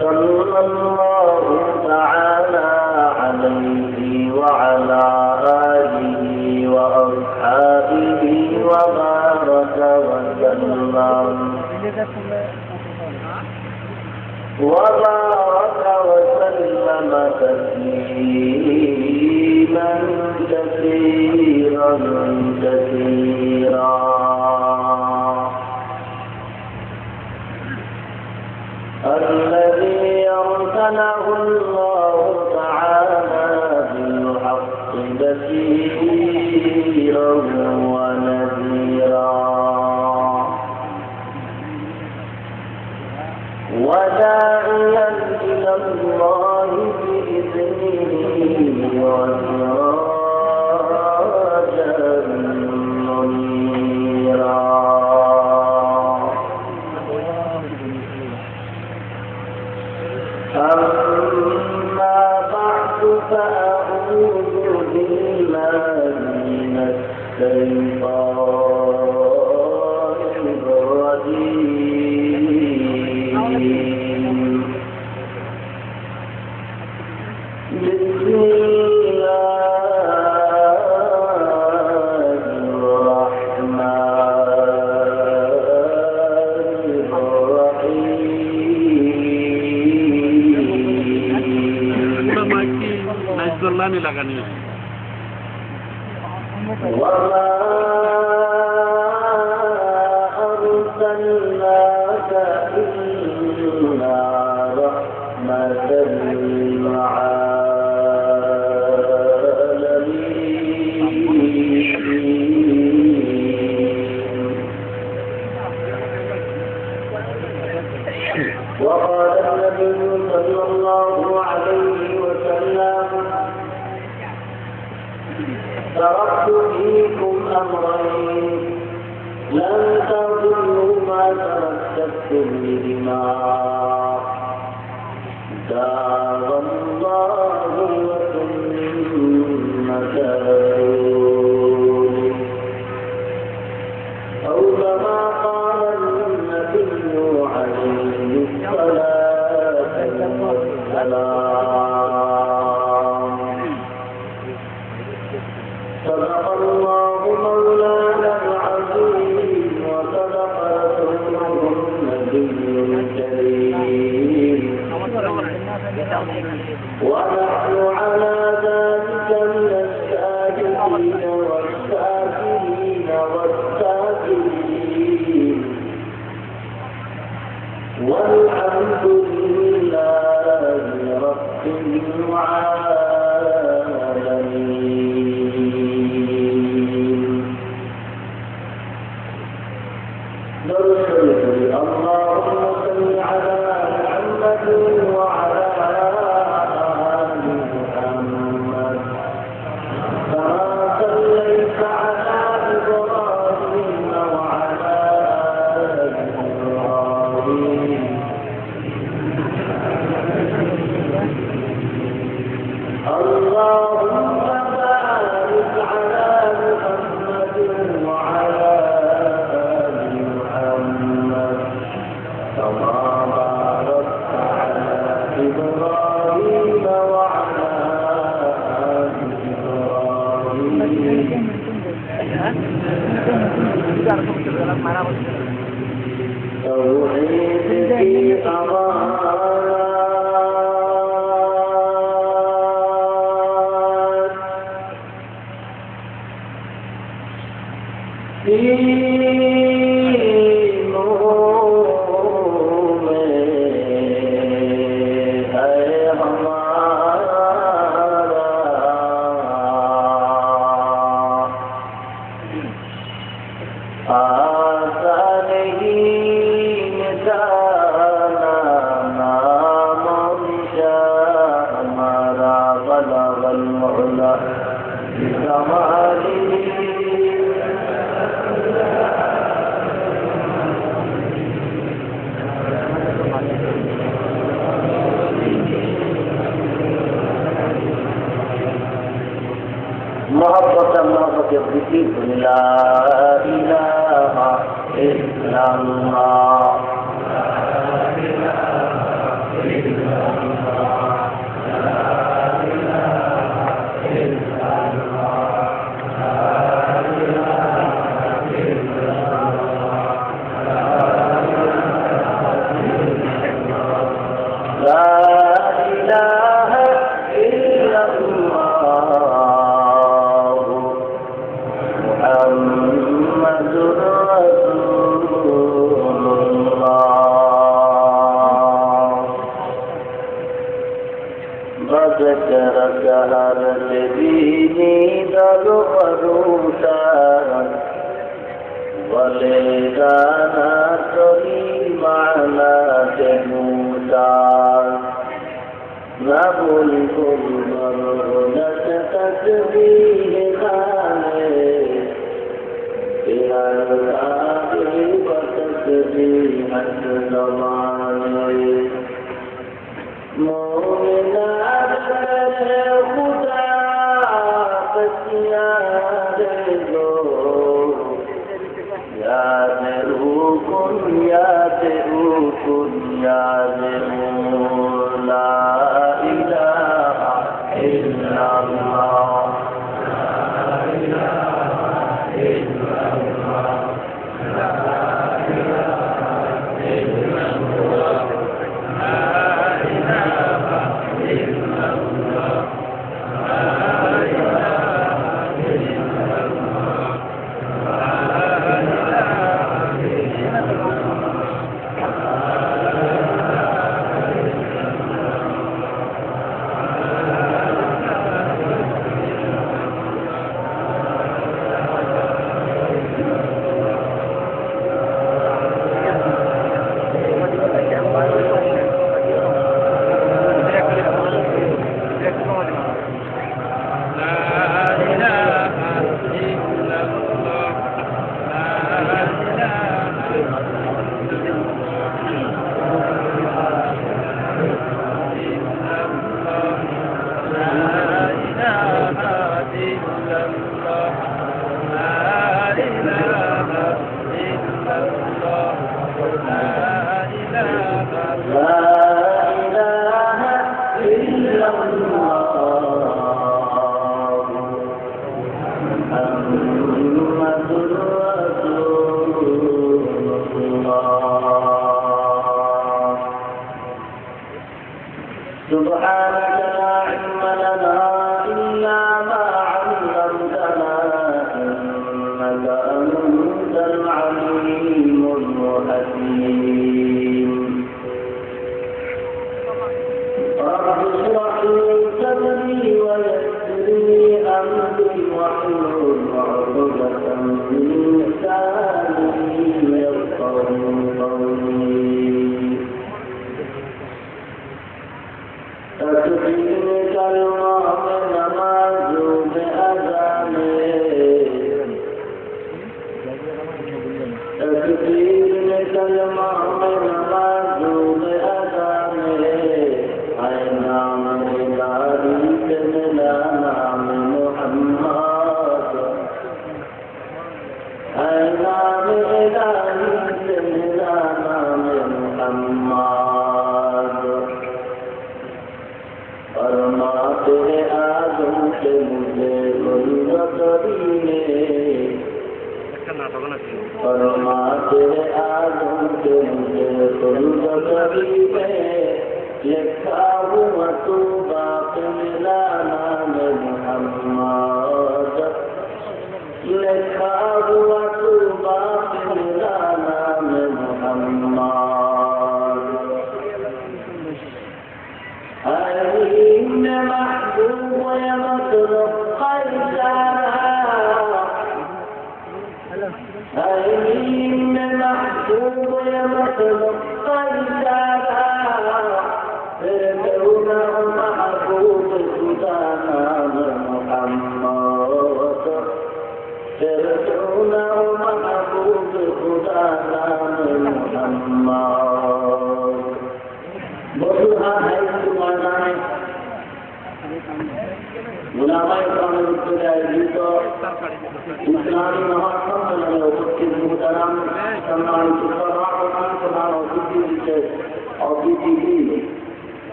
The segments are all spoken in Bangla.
صلى الله تعالى عليه وعلى آله وأصحابه وبارك وسلم تسليما كثيرا كثيرا. الذي أرسله الله تعالى بالحق بشيرا ونذيرا وداعيا إلى الله بإذنه وسراجا منيرا. أما بعد فأعوذ بالله من الشيطان الرجيم. بسم الله الرحمن الرحيم. وما أرسلناك إلا رحمة للعالمين. وقال النبي صلى الله عليه وسلم: تركت فيكم أمرين لن تضلوا ما تمسكتم بهما: كتاب الله وسنة رسوله، أو كما قال النبي عليه الصلاة والسلام. صدق الله مولانا العظيم وصدق رسوله النبي الكريم، ونحن على ذلك من الشاهدين والشاكرين والساكرين، والحمد لله رب العالمين. اللهم صل على محمد وعلى آل محمد كما صليت على إبراهيم وعلى آل إبراهيم اللهم بارك على محمد وعلى آل محمد كما باركت على إبراهيم وعلى آل إبراهيم. توحيد في محبة الذكر لا إله إلا الله. ذكرك هر دینی دل پروتا بلے دانا کری مانا جنوتا نہ بلبل مرغنت تسبیح خانے ہر آگے بتسبیح زمانے مومنات خدا بسیار دو یاد روکن یاد روکن یاد لا الہ الا اللہ لا الہ الا اللہ لا الہ الا اللہ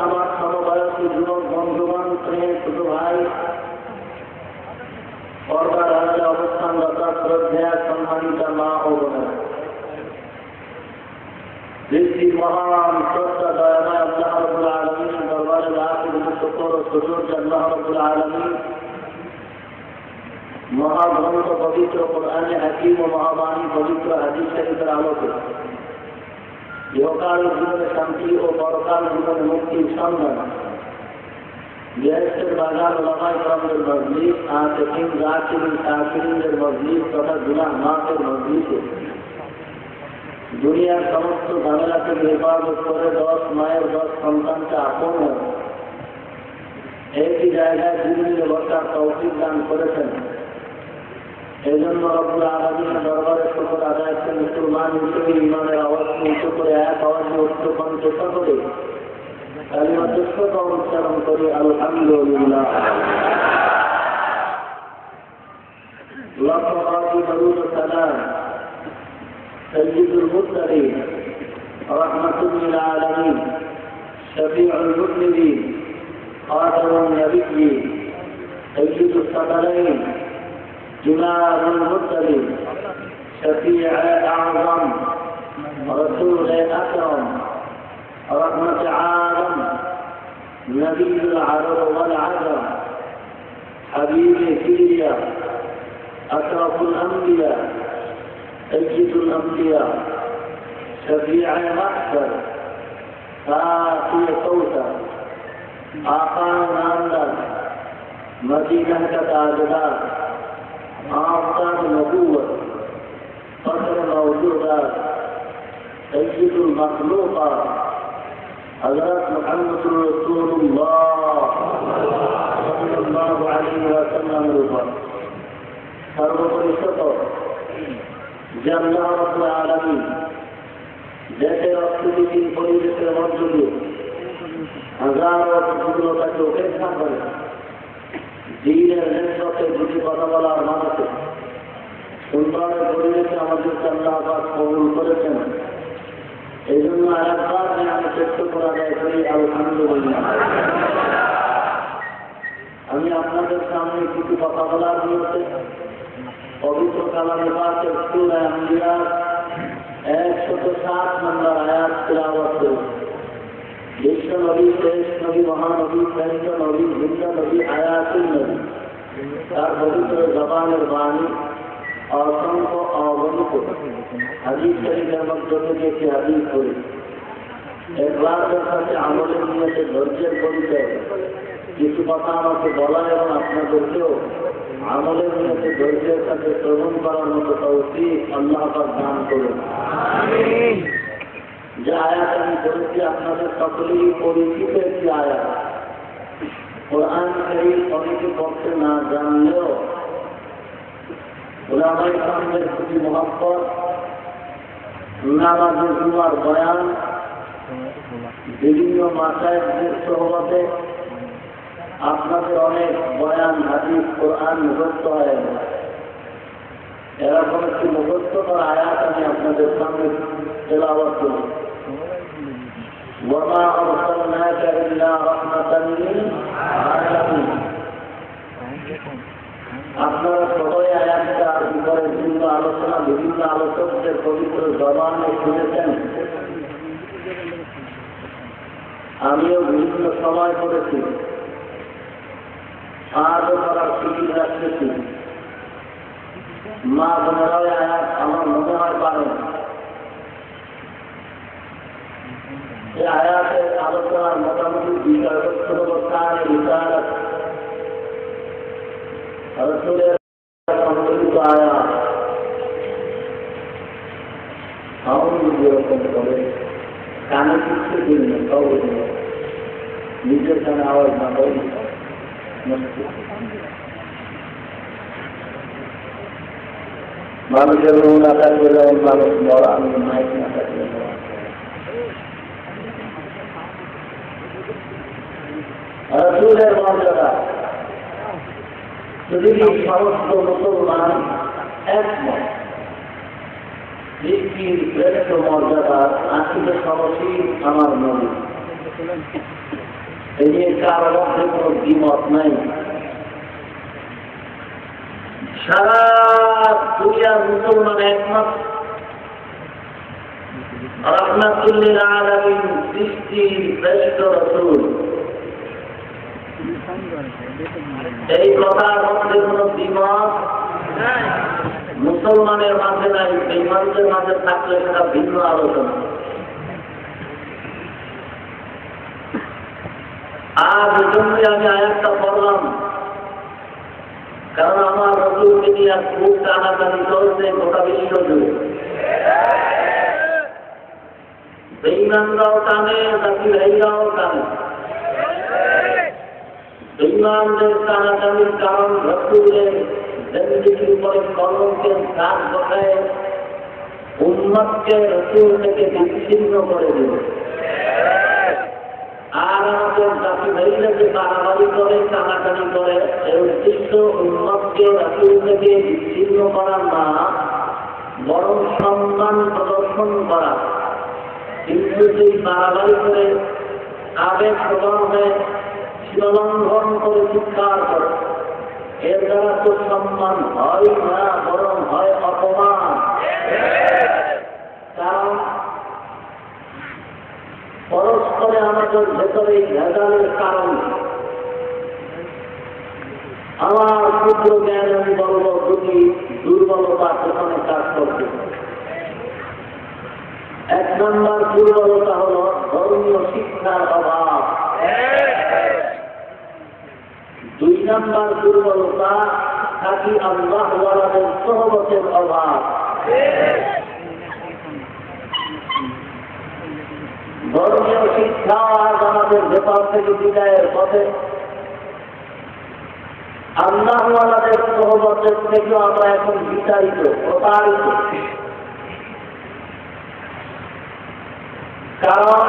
আমার সমবয়সী যুবক বন্ধুগণ, ছোট ভাই, পর্দার আড়ালে অবস্থানরত শ্রদ্ধেয় সম্মানিত মা ও বোনেরা, বৃদ্ধি মহান শ্রদ্ধা দয়াময় আল্লাহ রাব্বুল আলামিনের দরবারে লাখ শুকর ও সুজুদ আল্লাহ রাব্বুল আলামিন মহাগ্রন্থ পবিত্র কোরআনে হাকিম ও মহাবাণী পবিত্র হাদিস শরীফের আলোকে ইহকাল জীবনে শান্তি ও পরকাল জীবনে মুক্তির সন্ধান বেহেশতের বাগান ওলামায়ে কেরামদের মজলিস আতিকিন জাকিরিন শাকিরিনদের মজলিস তথা গুনাহ মাফের মজলিসে দুনিয়ার সমস্ত ঝামেলা থেকে হেফাজত করে 10 মায়ের 10 সন্তানকে আপন একই জায়গায় দিল্লিতে বসার তৌফিক দান করেছেন। এই জন্য রব্বুল আলামিনের দরবারে শুকর আদায় করে মুসলমান হিসেবে ইমানের আওয়াজকে উঁচু করে এক আওয়াজে উচ্চ কণ্ঠে করে কালিমা দুঃখতা উচ্চারণ করি আলহামদুলিল্লাহ। লাখো দরুদ ও সালাম সৈয়দুল মুরসালিন রাহমাতুল লিল আলামিন শফিউল মুজনিবিন খাতামুন নবিয়্যিন সৈয়দুস সালালাইন إمام المرسلين شفيع الأعظم رسول الأكرم رحمة عالم نبي العرب والعجم حبيب سوريا أشرف الأنبياء سيد الأنبياء شفيع محشر ساقي كوثر آقا نامدار مدينة كتاجدار آفتاب النبوة فخر الموجودات سيد المخلوقات حضرت محمد رسول الله صلى الله عليه وسلم সর্বোপরি শপথ যে আল্লাহ রাব্বুল আলামিন দেশের অর্থনীতির পরিবেশের মধ্য দিয়ে হাজারো প্রতিকূলতাকে উপেক্ষা করে দিনের নেতৃত্বে দুটি কথা বলার মানুষে সুন্দরের পরিবেশে আমাদেরকে আল্লাহ পাক কবুল করেছেন। এই জন্য আরেকবার আমি চেষ্টা করা যায় করি আলহামদুলিল্লাহ। আমি আপনাদের সামনে কিছু কথা বলার নিয়তে পবিত্র কালামে পাকের সূরা আম্বিয়া 107 নম্বর আয়াত তিলাওয়াত করব। বিশ্ব নবী শেষ নবী মহানবী শ্রেষ্ঠ নবী জিন্দা নবী আয়াতুল নবী তার পবিত্র জবানের বাণী অসংখ্য অগণিত হাদিস শরীফের মধ্যে থেকে একটি হাদিস করি একবারের সাথে আমলের নিয়তে ধৈর্যের পরিচয় কিছু কথা আমাকে বলা এবং আপনাদেরকেও আমলের নিয়তে ধৈর্যের সাথে শ্রবণ করার মতো তৌফিক আল্লাহ পাক দান করুন। যে আয়াত আমি বলেছি আপনাদের সকলেই পরিচিত একটি আয়াত। কোরআন শরীফ অনেকে পড়তে না জানলেও উলামায়ে কেরামদের প্রতি মহব্বত, নামাজে জুমার বয়ান, বিভিন্ন মাসায়েখদের সোহবতে আপনাদের অনেক বয়ান হাদিস কোরআন মুখস্থ হয়। এরকম একটি মুখস্থ করা আয়াত আমি আপনাদের সামনে তেলাওয়াত করি। وما أرسلناك إلا رحمة للعالمين। আপনারা সবাই আয়াতটা বিপরের বিভিন্ন আলোচনা বিভিন্ন আলোচকদের পবিত্র জবানে শুনেছেন। আমিও বিভিন্ন সময় করেছি, সাহায্য করার সুযোগ রাখতেছি। মা বোনেরাও আয়াত আমার মনে হয় পারেন। এই আয়াতের আলোচনার মোটামুটি বিষয়বস্তু হল তার রিসালাত, রাসূলের সংকলিত আয়াত। সাউন্ড যেরকম করে কানে কিছু দিন তাও নিজের কানে আওয়াজ না হয় মানুষের রুহ না থাকলে যেমন মানুষ মরা, আমি মাইক না থাকলে রাসূলের মর্যাদা পৃথিবীর সমস্ত মুসলমান একমত। পৃথিবীর শ্রেষ্ঠ মর্যাদার আসলে সর্বশীল আমার নবী, এই নিয়ে কারো মধ্যে কোনো দ্বিমত নাই। সারা দুনিয়ার মুসলমান একমত রাহমাতুল আলামিন সৃষ্টির শ্রেষ্ঠ রাসূল। এই কথার মধ্যে কোনো দ্বিমত মুসলমানের মাঝে নাই, বেঈমানদের মাঝে থাকলে সেটা ভিন্ন আলোচনা। আর এজন্যই আমি আয়াতটা পড়লাম, কারণ আমার রাসূলকে নিয়ে খুব টানাটানি চলছে গোটা বিশ্ব জুড়ে। বেঈমানরাও টানে, জাতি ভাইরাও টানে। বেঈমানদের টানাটানির কারণ রাসূলের জিন্দেগির উপরে কলঙ্কের দাগ বসায় উম্মতকে রাসূল থেকে বিচ্ছিন্ন করে দিল। আর আমাদের জাতি ভাইরা যে বাড়াবাড়ি করে, টানাটানি করে, এর উদ্দেশ্য উম্মতকে রাসূল থেকে বিচ্ছিন্ন করা না, বরং সম্মান প্রদর্শন করা। কিন্তু সেই বাড়াবাড়ি করে আবেগ প্রবণ হয়ে সীমালঙ্ঘন করে চিৎকার করে, এর দ্বারা তো সম্মান হয় না, বরং হয় অপমান। কারণ পরস্পরে আমাদের ভেতরে ভেজালের কারণ আমার ক্ষুদ্র জ্ঞান আমি বলব দুটি দুর্বলতা সেখানে কাজ করতে। এক নম্বর দুর্বলতা হল ধর্মীয় শিক্ষার অভাব। দুই নম্বর দুর্বলতা খাঁটি আল্লাহ ওয়ালাদের সোহবতের অভাব। ধর্মীয় শিক্ষা আজ আমাদের ভেতর থেকে বিদায়ের পথে, আল্লাহ ওয়ালাদের সোহবতের থেকেও আমরা এখন বিতাড়িত, প্রতারিত। কারণ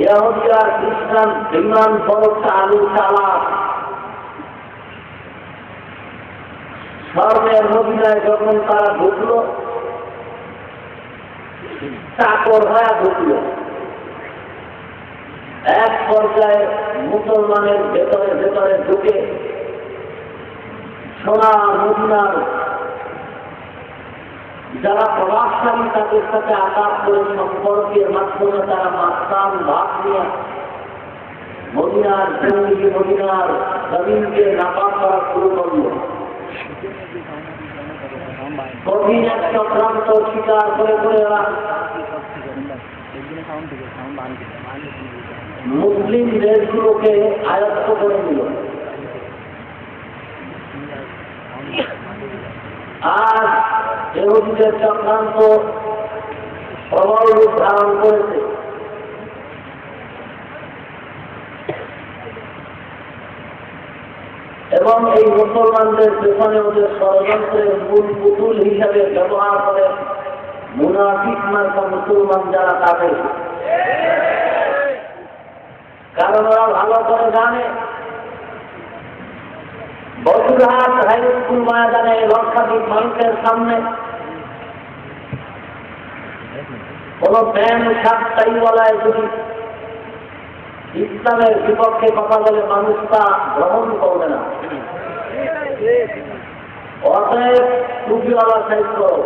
ইহুদি আর খ্রিস্টান বিমান বড় চালু চালাক। স্বর্ণের মদিনায় যখন তারা ঢুকল, চাকর হয়ে ঢুকল। এক পর্যায়ে মুসলমানের ভেতরে ভেতরে ঢুকে সোনা মদিনার যারা প্রভাবশালী তাদের সাথে আঘাত করে সম্পর্কের মাধ্যমে তারা মাস্তান ভাগ নিয়ে মদিনার জঙ্গি মদিনার জমিনকে নাপাক করা শুরু করল। কঠিন এক চক্রান্ত স্বীকার করে করে ওরা মুসলিম দেশগুলোকে আয়ত্ত করে নিল। আজ ইহুদিদের চক্রান্ত প্রবল রূপ ধারণ করেছে। এবং এই মুসলমানদের পেছনে ওদের ষড়যন্ত্রের মূল পুতুল হিসাবে ব্যবহার করে মুনাফিক মার্কা মুসলমান যারা তাদের। কারণ ওরা ভালো করে জানে বজুরহাট হাই স্কুল ময়দানে লক্ষাধিক মানুষের সামনে কোন প্যান্ট শার্ট টাই বলায় যদি ইসলামের বিপক্ষে কথা বলে মানুষ তা গ্রহণ করবে না। অতএব টুপিওয়ালা সাইজ করো।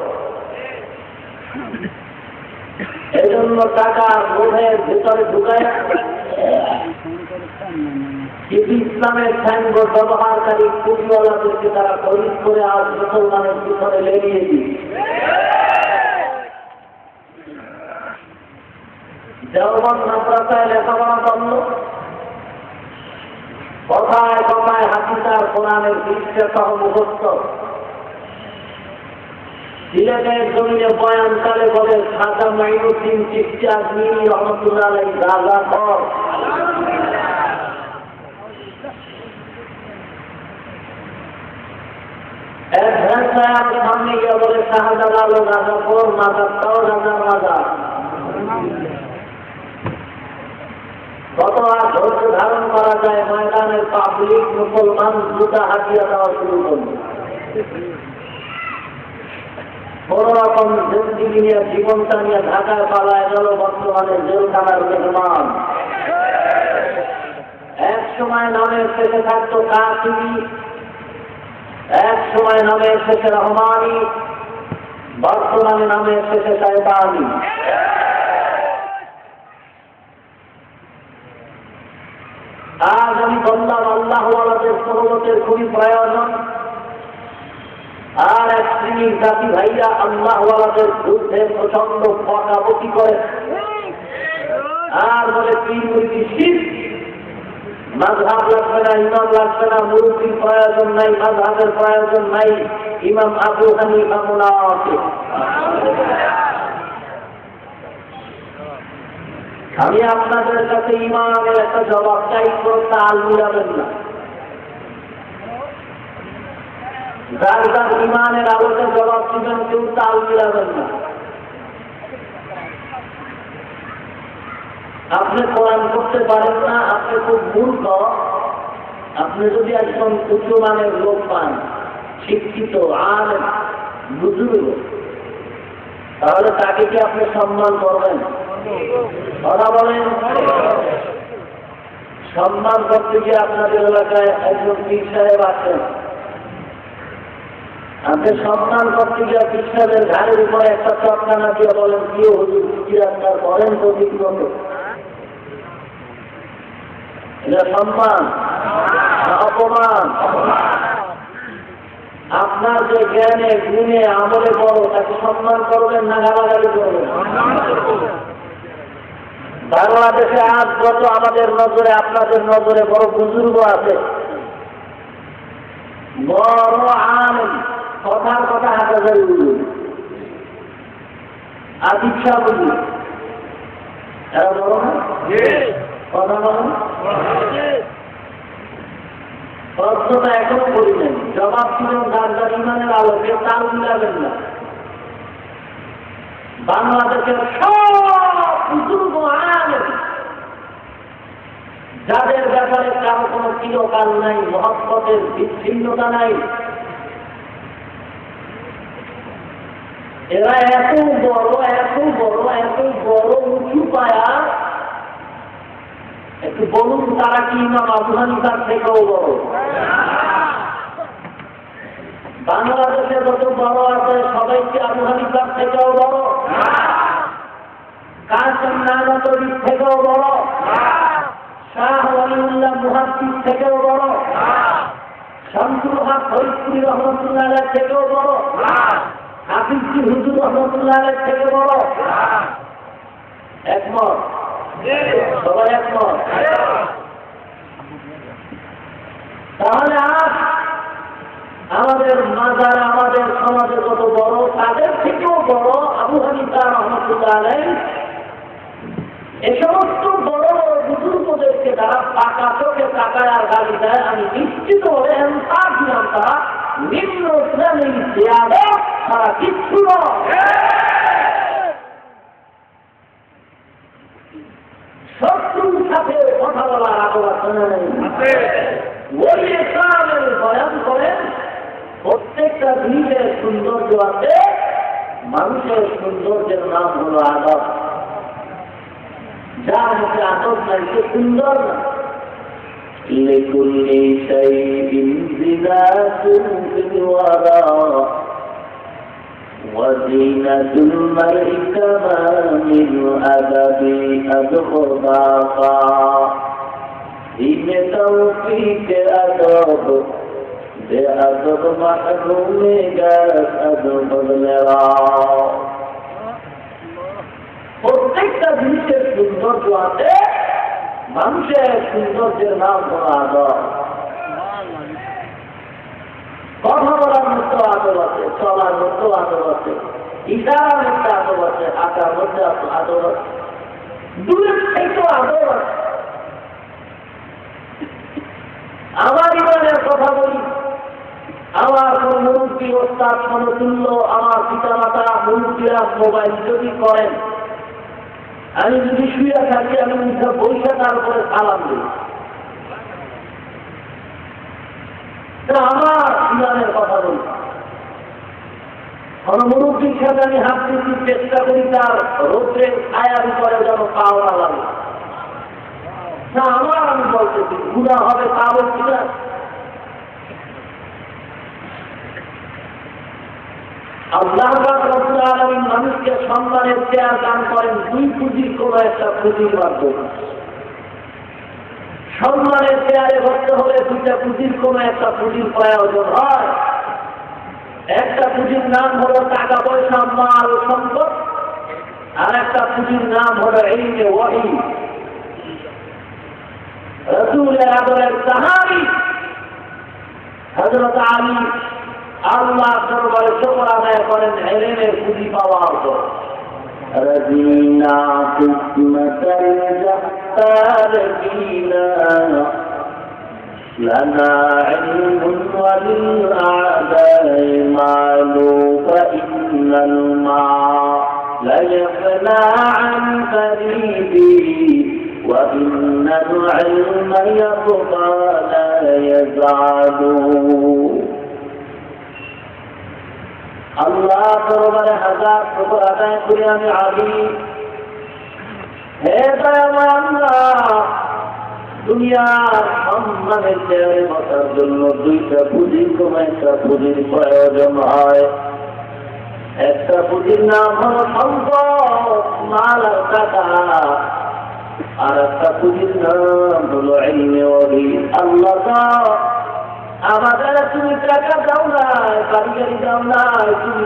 এই জন্য টাকা লোভের ভিতরে ঢুকায় ইসলামের সাইনবোর্ড ব্যবহারকারী টুপিওয়ালাদেরকে তারা খরিদ করে আজ মুসলমানের পিছনে লেগিয়ে দিই। দেওবন্দ মাদ্রাসায় লেখাপড়া করল, কথায় কথায় হাদিস কোরআনের পৃষ্ঠা সহ মুখস্থ। সিলেটের জমিনে বয়ানকালে বলে খাজা মাইনুদ্দিন চিশতি আজমিরি রহমতুল্লাহ আলাইহি রাজা কর। এক ভ্যানসায়ার সামনে গিয়ে বলে শাহজালাল রাজা কর, মাজারটাও রাজার মাজার। কত আর ধৈর্য ধারণ করা যায়? ময়দানের পাবলিক মুসলমান জুতা হাতিয়ে দেওয়া শুরু করল। কোন রকম জিন্দিগি নিয়ে জীবনটা নিয়ে ঢাকায় পালায় গেল বর্তমানে জেলখানার মেহমান। এক সময় নামের শেষে থাকতো কাসিমি, এক সময় নামের শেষে রহমানি, বর্তমানে নামে এসেছে শয়তানি। আজ আমি বললাম আল্লাহওয়ালাদের সহবতের খুবই প্রয়োজন। আর এক শ্রেণীর জাতি ভাইরা আল্লাহওয়ালাদের বিরুদ্ধে প্রচন্ড বকাবকি করে আর বলে পীর মুরিদি শিরক, মাযহাব লাগবে না, ইমাম লাগবে না, মুরব্বির প্রয়োজন নাই, মাযহাবের প্রয়োজন নাই, ইমাম আবু হানিফা মুনাফিক। আমি আপনাদের কাছে ইমামের একটা জবাব চাই, কোনো তাল মিলাবেন না। যার যার ইমানের আলোতে জবাব দিবেন, কেউ তাল মিলাবেন না। আপনি কোরআন করতে পারেন না, আপনি খুব মূর্খ। আপনি যদি একজন উচ্চ মানের লোক পান, শিক্ষিত আলেম বুজুর্গ, তাহলে তাকে কি আপনি সম্মান করবেন? কথা বলেন। সম্মান করতে গিয়ে আপনাদের এলাকায় একজন পীর সাহেব আছেন, আপনি সম্মান করতে গিয়ে পীর সাহেবের ঘাড়ের উপরে একটা চটকানা দিয়ে বলেন, কি হুজুর কি আপনার করেন তো ঠিক মতো? এটা সম্মান না অপমান? আপনার যে জ্ঞানে গুণে আমলে বড়, তাকে সম্মান করবেন না গালাগালি করবেন? বাংলাদেশে আজ যত আমাদের নজরে আপনাদের নজরে বড় বুজুর্গ আছে, বড় আলেম, কথার কথা হাজারি বুঝুন, আদিক্ষা বুঝুন, এরা বড় না? কথা বলেন। প্রশ্নটা এখনো করি নাই, জবাব দিলেন যার যার ইমানের আলোকে, তাল মিলাবেন না। বাংলাদেশের সব বুজুর্গ আলেম, যাদের ব্যাপারে কারো কোনো চিরকাল নাই, মহব্বতের বিচ্ছিন্নতা নাই, এরা এত বড় এত বড় এত বড় উঁচু পায়া, একটু বলুন তারা কি ইমাম আবু হানিফার থেকেও বড়? বাংলাদেশে যত বড় আছে সবাই কি আবু হানিফার থেকেও বড়? কাসেম নানতবীর থেকেও বড়? শাহ ওয়ালিউল্লাহ মুহাদ্দিস থেকেও বড়? শামসুল হক ফরিদপুরি রহমতুল্লাহ আলাইহির থেকেও বড়? হাফিজুল হুজুর রহমতুল্লাহ আলাইহির থেকে বড়? একমত? সবাই একমত? তাহলে আজ আমাদের মাজার, আমাদের সমাজে কত বড়, তাদের থেকেও বড় আবু হানিফা রহমতুল্লাহ আলাইহি। এ সমস্ত বড় বড় বুজুর্গদেরকে যারা পাকা চোখে তাকায় আর গালি দেয়, আমি নিশ্চিত হলে এনসার দিলাম তারা নিম্ন শ্রেণীর জিয়াদা, তারা কিচ্ছু নয়। শত্রুর সাথে কথা বলার আগ্রহ নেই। ওই ইসলামের বয়ান করেন, প্রত্যেকটা জিনিসের সৌন্দর্য আছে, মানুষের সৌন্দর্যের নাম হলো আদব। যার মধ্যে আদব নাই সে সুন্দর না। لكل شيء زينة في الورى وزينة المرء كما من أدب أدخضاقا إن توفيق أدب بأدب محروم جاءت أدب المرا। প্রত্যেকটা জিনিসের সৌন্দর্য আছে, মানুষের সৌন্দর্যের নাম হলো আদব। কথা বলার মধ্যে আদব আছে, চলার মধ্যে আদব আছে, ইশারার মধ্যে আদব আছে, হাঁটার মধ্যে আদব আছে, দূরের থেকেও আদব আছে। আমার ইমানের কথা বলি, আমার কোন মুরব্বী ওস্তাদ সমতুল্য আমার পিতা মাতা মুরব্বীরা মোবাইল যদি করেন, আমি যদি শুয়ে থাকি, আমি উঠে বসে তার উপরে সালাম দিই। আমার ইমানের কথা বলি, কোন মুরব্বীর সাথে আমি হাত দিতে চেষ্টা করি তার রোদ্রের ছায়ার উপরে যেন পাওয়া লাগে না। আমার আমি বলতেছি গুনাহ হবে, তা বলছি না। আল্লাহ পাক রব্বুল আলামিন মানুষকে সম্মানের চেয়ার দান করেন দুই পুঁজির কোন একটা পুঁজির মাধ্যমে। সম্মানের চেয়ারে বসতে হলে দুইটা পুঁজির কোন একটা পুঁজির প্রয়োজন হয়। একটা পুঁজির নাম হলো টাকা পয়সা, মাল সম্পদ, আর একটা পুঁজির নাম হলো ইলমে ওয়াহী। রাসূলের আদরের সাহাবী হযরত আলী আল্লাহ দরবারে শুকর আদায় করেন ইলমের পুঁজি পাওয়ার পর। رضينا قسمة الجبار فينا لنا علم وللأعداء مال فإن الماء ليفنى عن قريبه وإن العلم يبقى لا يزال আল্লাহ দরবারে হাজার শুকর আদায় করি আমি আলী। হে দয়াময় আল্লাহ, দুনিয়ার সম্মানের চেয়ারে বসার জন্য দুইটা পুঁজির কোন একটা পুঁজির প্রয়োজন হয়। একটা পুঁজির নাম হলো সম্পদ, মাল আর টাকা, আর একটা পুঁজির নাম হলো ইলমে ওয়াহী। আল্লাহ আমাদের তুমি টাকা দাও না, কারিগরি দাও না, তুমি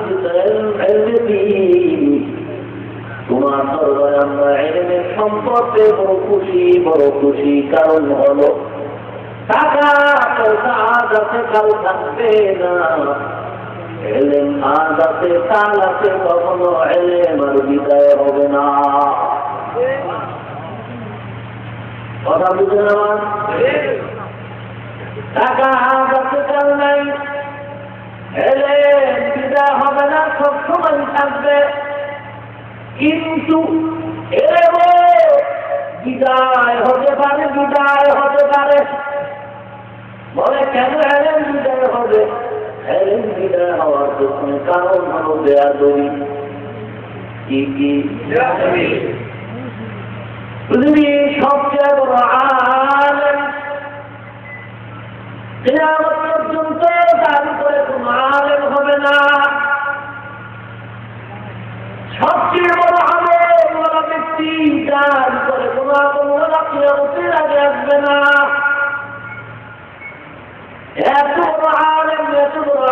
তোমার দরবারে আমরা ইলমের সম্পদে বড় খুশি। কারণ হলো টাকা পয়সা আজ আছে কাল থাকবে না, ইলম আজ আছে কাল আছে, কখনো ইলম আর বিদায় হবে না। কথা বুঝলেন আমার? টাকা আজ আছে কাল নাই, ইলম বিদায় হবে না, সব সময় থাকবে। কিন্তু বিদায় হতে পারে। বলে কেন ইলম বিদায় হবে? ইলম বিদায় হওয়ার পেছনে কারণ হলো বেয়াদবি। কি পৃথিবীর সবচেয়ে বড় আলেম কিয়ামত পর্যন্ত তার উপরে কোন আলেম হবে না। সবচেয়ে বড় আলেম ব্যক্তি তার উপরে কোন আলেম কিয়ামতের আগে আসবে না। এত বড়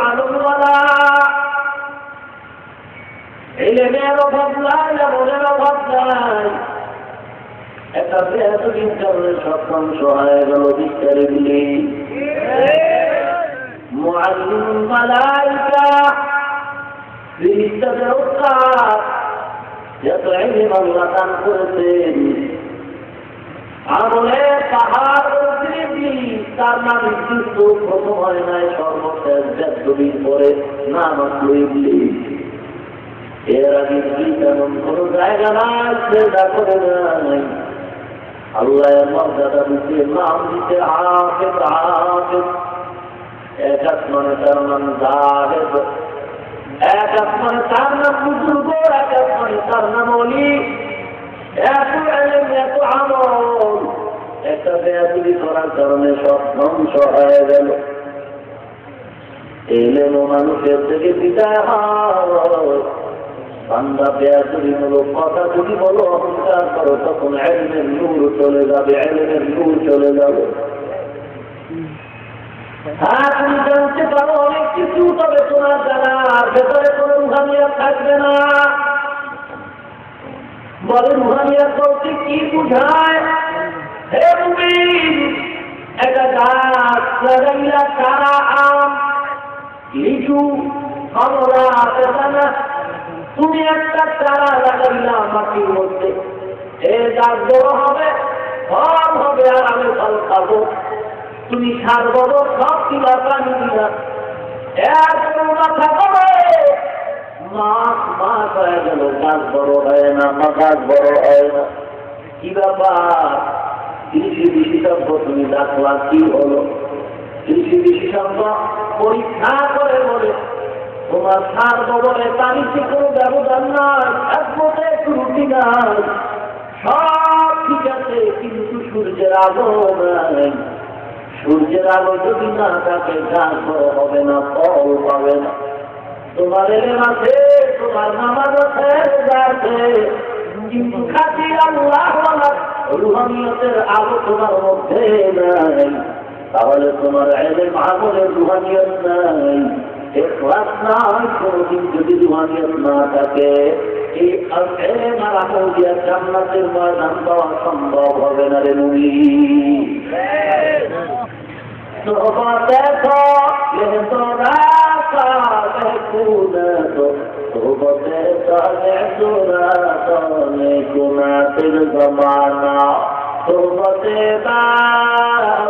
আলেমওয়ালা, ইলমের অভাব নাই, আমলের অভাব নাই। একটা বেয়াদবির কারণে সব ধ্বংস হয়ে গেল। বিস্তারিগুলি মুআল্লিমুল মালায়েকা, ফেরেশতাদের উস্তাদ, যত ইলম আল্লাহ দান করেছেন, আমলে পাহাড় উঠিয়েছি, তার নাম কিন্তু প্রথম হয় নাই, সর্বশেষ বেয়াদবির পরে নাম আসলো ইবলিস। এর আগে তেমন কোন জায়গা নাই, সেটা করে নাই। আল্লাহ মর্যাদা দিতে, নাম দিতে হাফেজ। এক আসমানে তার নাম জাহেদ, এক আসমানে তার নাম বুজুর্গ, এক আসমানে তার নাম ওলি। এত ইলম, এত আমল, একটা বেয়াদবি করার কারণে সব ধ্বংস হয়ে গেল। ইলম মানুষের থেকে বিদায় হয়। বান্দা বেয়াদবিমূলক কথা যদি বলো, অহংকার করো, তখন ইলমের নূর চলে যাবে, ইলমের নূর চলে যাবে। হ্যাঁ, তুমি জানতে পারো অনেক কিছু, তবে তোমার জানার ভেতরে কোনো রুহানিয়াত থাকবে না। বলে রুহানিয়াত বলতে কি বুঝায়? হে মুমিন, একটা গাছ লাগাইলা, চারা, আম, লিচু, কমলা, বেদানা, তুমি একটা চারা লাগাইলা মাটির মধ্যে, এর গাছ বড় হবে, ফল হবে, আর আমি ফল খাবো। তুমি সার বড় সব দিলা, পানি দিলা, এর কোনো মাথা করে মাস হয়ে গেল, গাছ বড় হয় না, গাছ বড় হয় না। কি ব্যাপার? কৃষি বিশেষজ্ঞ তুমি ডাকলা, কি হলো? কৃষি বিশেষজ্ঞ পরীক্ষা করে বলে, তোমার সার বদলে পানিতে কোনো ব্যবধান নাই, একমতে ত্রুটি নাই, সব ঠিক আছে, কিন্তু সূর্যের আলো নাই। সূর্যের আলো যদি না থাকে, গাছ বড় হবে না, ফল পাবে না। তোমার এলেম আছে, তোমার নামাজ আছে, কিন্তু খাঁটি আল্লাহ রুহানিয়তের আলো তোমার মধ্যে নাই, তাহলে তোমার এলেম আমলের রুহানিয়ত নাই, ইখলাস নাই। কোনদিন যদি রুহানিয়ত না থাকে, এই এলেম আর আমল দিয়ে জান্নাতের ময়দান পাওয়া সম্ভব হবে না রে মুমিন। তোবাতে তো লেহতরাতা বেকুনাতো, তোবাতে তালে সুরাতো নেকুনাতিল জামানা, তোবাতে বাউনিয়া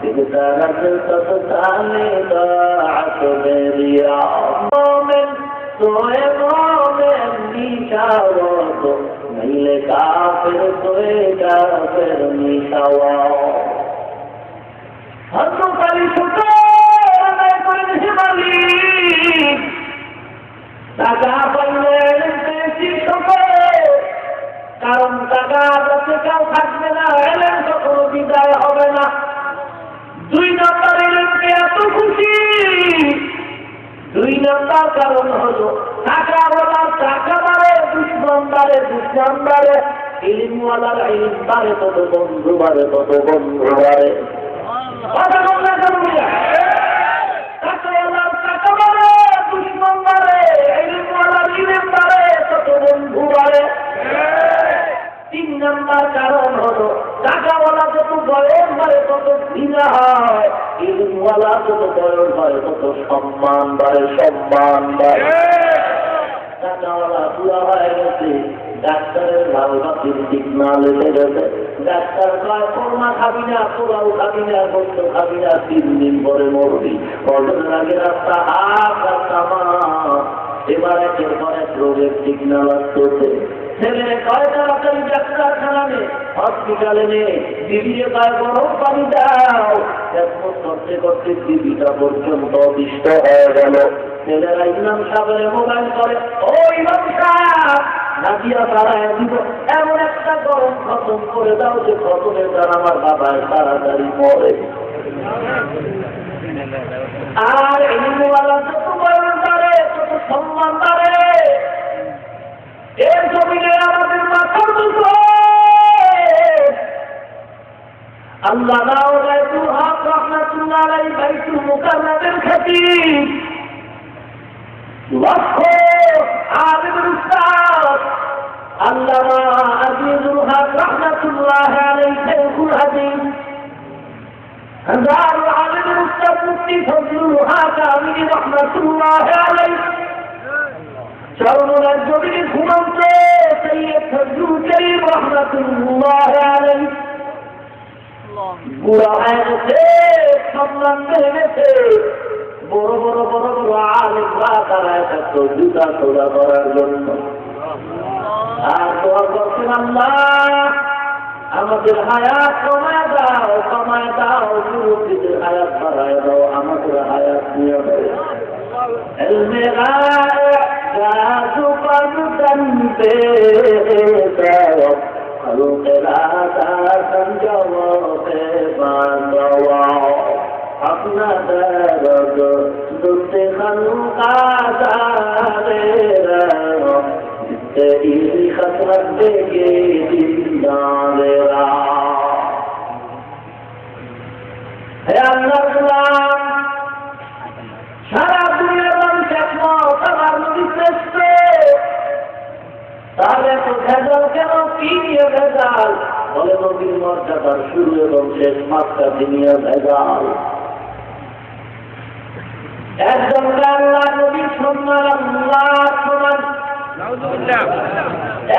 বিগদারাত ততালে দাআত বেরিয়া। মোমেন তোয়ে মোমেন নিশাওয়াতো, মিলে কাফির তোয়ে কাফির নিশাওয়া। হত্যকারী ছোট আদায় করেন হে মালিক, টাকা পাইলে পেয়েছি ছোট, কারণ টাকা যাতে কেউ থাকবে না, এলেন কখনো বিদায় হবে না। 2 নম্বর এলেনকে এত খুশি, 2 নম্বর কারণ হলো টাকা বলার টাকা বাড়ে, দুশ্মন বাড়ে দুশ্মন বাড়ে, ইলমওয়ালার ইলম বাড়ে তত বন্ধু বাড়ে তত বন্ধু বাড়ে। কথা বললে জরুরিয়া, টাকাওয়ালার টাকা বাড়ে, দুশ্মন বাড়ে, ইলমওয়ালার ইলম বাড়ে তত বন্ধু বাড়ে। 3 নম্বর কারণ হলো টাকাওয়ালা যত বয়স বাড়ে তত ঘৃণা হয়, ইলমওয়ালা যত বয়স বাড়ে তত সম্মান বাড়ে, সম্মান বাড়ে। টাকাওয়ালা পুরা হয়ে গেছে, ডাক্তারের ভালবাসির সিগনাল এসে গেছে, ডাক্তার কয় কোরমা খাবি না, পোলাও খাবি না, গোস্ত খাবি না, 3 দিন পরে মরবি। অর্জনের আগে রাস্তা হাত রাস্তা মা, এবার একের পর এক রোগের সিগনাল আসতেছে। ছেলে কয় তাড়াতাড়ি ডাক্তারখানা নে, হসপিটালে নে, বিবিকে কয় গরম পানি দাও। করতে করতে বিবিটা পর্যন্ত অতিষ্ঠ হয়ে গেল। ছেলেরা ইমাম সাহেবের মোবাইল করে, ও ইমাম সাহেব নাদিয়া তারায় দিব, এমন একটা গরম খতম করে দাও যে খতমের দ্বারা আমার বাবায় তাড়াতাড়ি পড়ে। আর ইলমওয়ালা যত বয়স বাড়ে তত সম্মান বাড়ে। এর জমিনে আমাদের মাথার দুটো আল্লাহ বাইতুল হক রাহমাতুল্লাহ আলাইহি বাইতুল মুকাররমের খতিব, লক্ষ আলিমের উস্তাদ আল্লামা আজিজুল হক রাহমাতুল্লাহ আলাইহি শাইখুল হাদিস, হাজার আলিমের উস্তাদ মুফতি ফজলুল হক আমিনী রাহমাতুল্লাহ আলাইহি, চরমনার জমিনে ঘুমন্ত সৈয়দ ফজলুল করিম রাহমাতুল্লাহ আলাইহি, বুড়া হয়ে গেছে, সম্মান পেয়ে গেছে, বড় বড় বড় বড় আলিমরা দাঁড়ায় থাকতো জুতা সোজা করার জন্য। আর দোয়া করছেন, আল্লাহ আমাদের হায়াত কমায় দাও, কমায় দাও, মুরব্বীদের হায়াত বাড়ায় দাও, আমাদের হায়াত নিয়ে দাও। এলমেরা জাদু পারদন দে দাও, খালুকেরা দান জবাবে বাঁধওয়া, আপনাদের দুতে খালুকাদারেরা এই খতরত দেখে দিনদারেরা। হে আল্লাহ, সারা দুনিয়ার মানুষ একমত আমার নবী শ্রেষ্ঠ, তাহলে তো ভেজাল কেন? কি নিয়ে ভেজাল? বলে নবীর মর্যাদার শুরু এবং শেষ মাত্রা নিয়ে ভেজাল। একজন আল্লাহ নবীর সম্মান আল্লাহ সমান,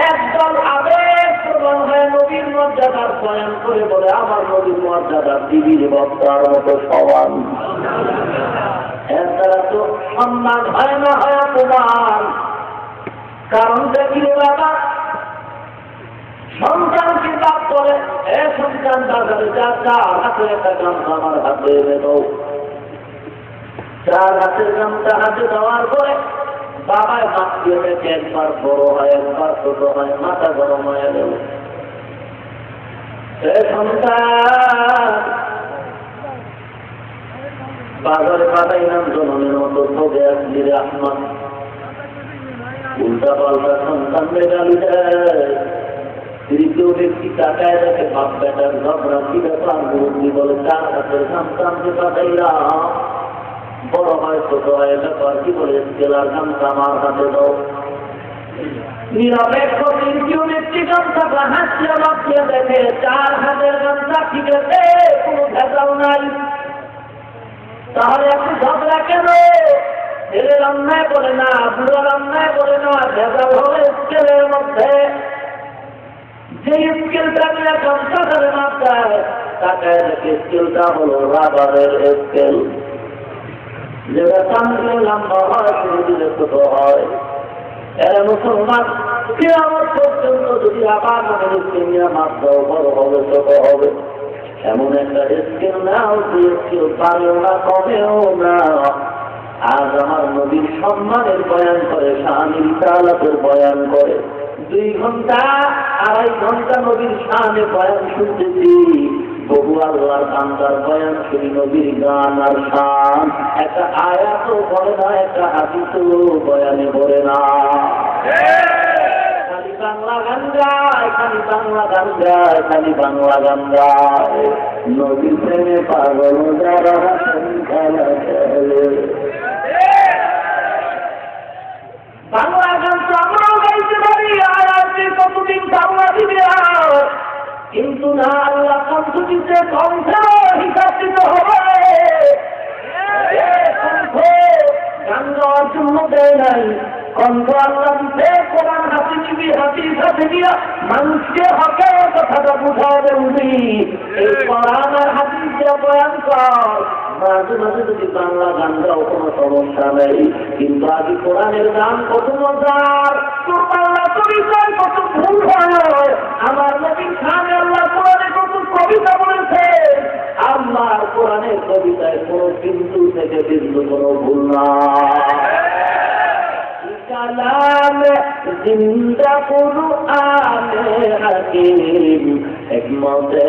একদল আবেগ প্রবণ হয়ে নবীর মর্যাদার স্বয়ং করে বলে আমার নবীর মর্যাদার দিদির বক্তার মতো সমান। এর দ্বারা তো সম্মান হয় না, হয় অপমান। কারণ দেখিলে বাবা সন্তানকে বাপ করে, এ সন্তান বাজারে যা যা হাতে একটা গামছা আমার হাতে এনে দাও। 4 হাতের গামছা হাতে দেওয়ার পরে বাবায় মাখিয়ে রেখে একবার বড় হয়, একবার ছোট হয়, মাথা গরম হয়ে গেল। সে সন্তান বাজারে পাঠাইলাম জনমের মতো ভোগে আসলি রহমান, উল্টা পাল্টা সন্তানকে গালি দেয়। তৃতীয় ব্যক্তি তাকায় দেখে বাপ বেটার ঝগড়া, কি ব্যাপার? মুরব্বী বলে 4 হাতের সন্তানকে পাঠাইলাম, বড় হয় ছোট হয় ব্যাপার কি? বলে জেলার গামছা আমার হাতে দাও। নিরপেক্ষ তৃতীয় ব্যক্তি গামছাটা হাসিয়া বাঁচিয়ে দেখে 4 হাতের গামছা ঠিক আছে, কোনো ভেজাল নাই। তাহলে একটু ঝগড়া কেন? ছেলের অন্যায় করে না, বুড়ার অন্যায় করে না, ভেজাল হবে স্কেলের মধ্যে। যে স্কেলটা নিয়ে গামছা ধরে মাপ দেয়, তাকায় দেখে স্কেলটা হলো রাবারের স্কেল, যেটা টানলে লম্বা হয়, শুরু দিলে ছোট হয়। এরা মুসলমান কিয়ামত পর্যন্ত যদি আবার মনে স্কেল নিয়ে মাপ দাও, বড় হবে ছোট হবে। এমন একটা স্কেল নাও যে স্কেল পারেও না কমেও না। আজ আমার নবীর সম্মানের বয়ান করে, শানের তালাতের বয়ান করে। 2 ঘন্টা 2.5 ঘন্টা নবীর শানে বয়ান শুনতেছি। বহু আল্লাহর বান্দার বয়ান শুনি, নবীর গান আর শান। একটা আয়াতও বলে না, একটা হাদিসও বয়ানে বলে না। খালি বাংলা গান গায়, খালি বাংলা গান গায়, খালি বাংলা গান গায়। নবীর প্রেমে পাগল যারা বাংলা গান তো আমরাও গাইতে পারি, আর আজকে কতদিন বাংলা দিবে। কিন্তু না, আল্লাহ কণ্ঠ দিতে, কণ্ঠেও হিসাব দিতে হবে। কণ্ঠ গান গাওয়ার জন্য দেয় নাই, কণ্ঠ আল্লাহ দিতে কোরআন হাতে নিবি, হাতির সাথে নিয়ে মানুষকে হকে কথাটা বুঝাবে। এই কোরআন আর হাতির যে বয়ান কর, মাঝে মাঝে যদি বাংলা গান গাও কোনো সমস্যা নেই, কিন্তু আগে কোরআনের গান কত মজার। তোর বাংলা কবিতায় কত ভুল হয়। আমার নবীর খানে আল্লাহ কোরআনে কত কবিতা বলেছে, আমার কোরআনের কবিতায় কোনো বিন্দু থেকে বিন্দু কোনো ভুল না। কালাম জিন্দা কুরআন হাকিম, হিকমতে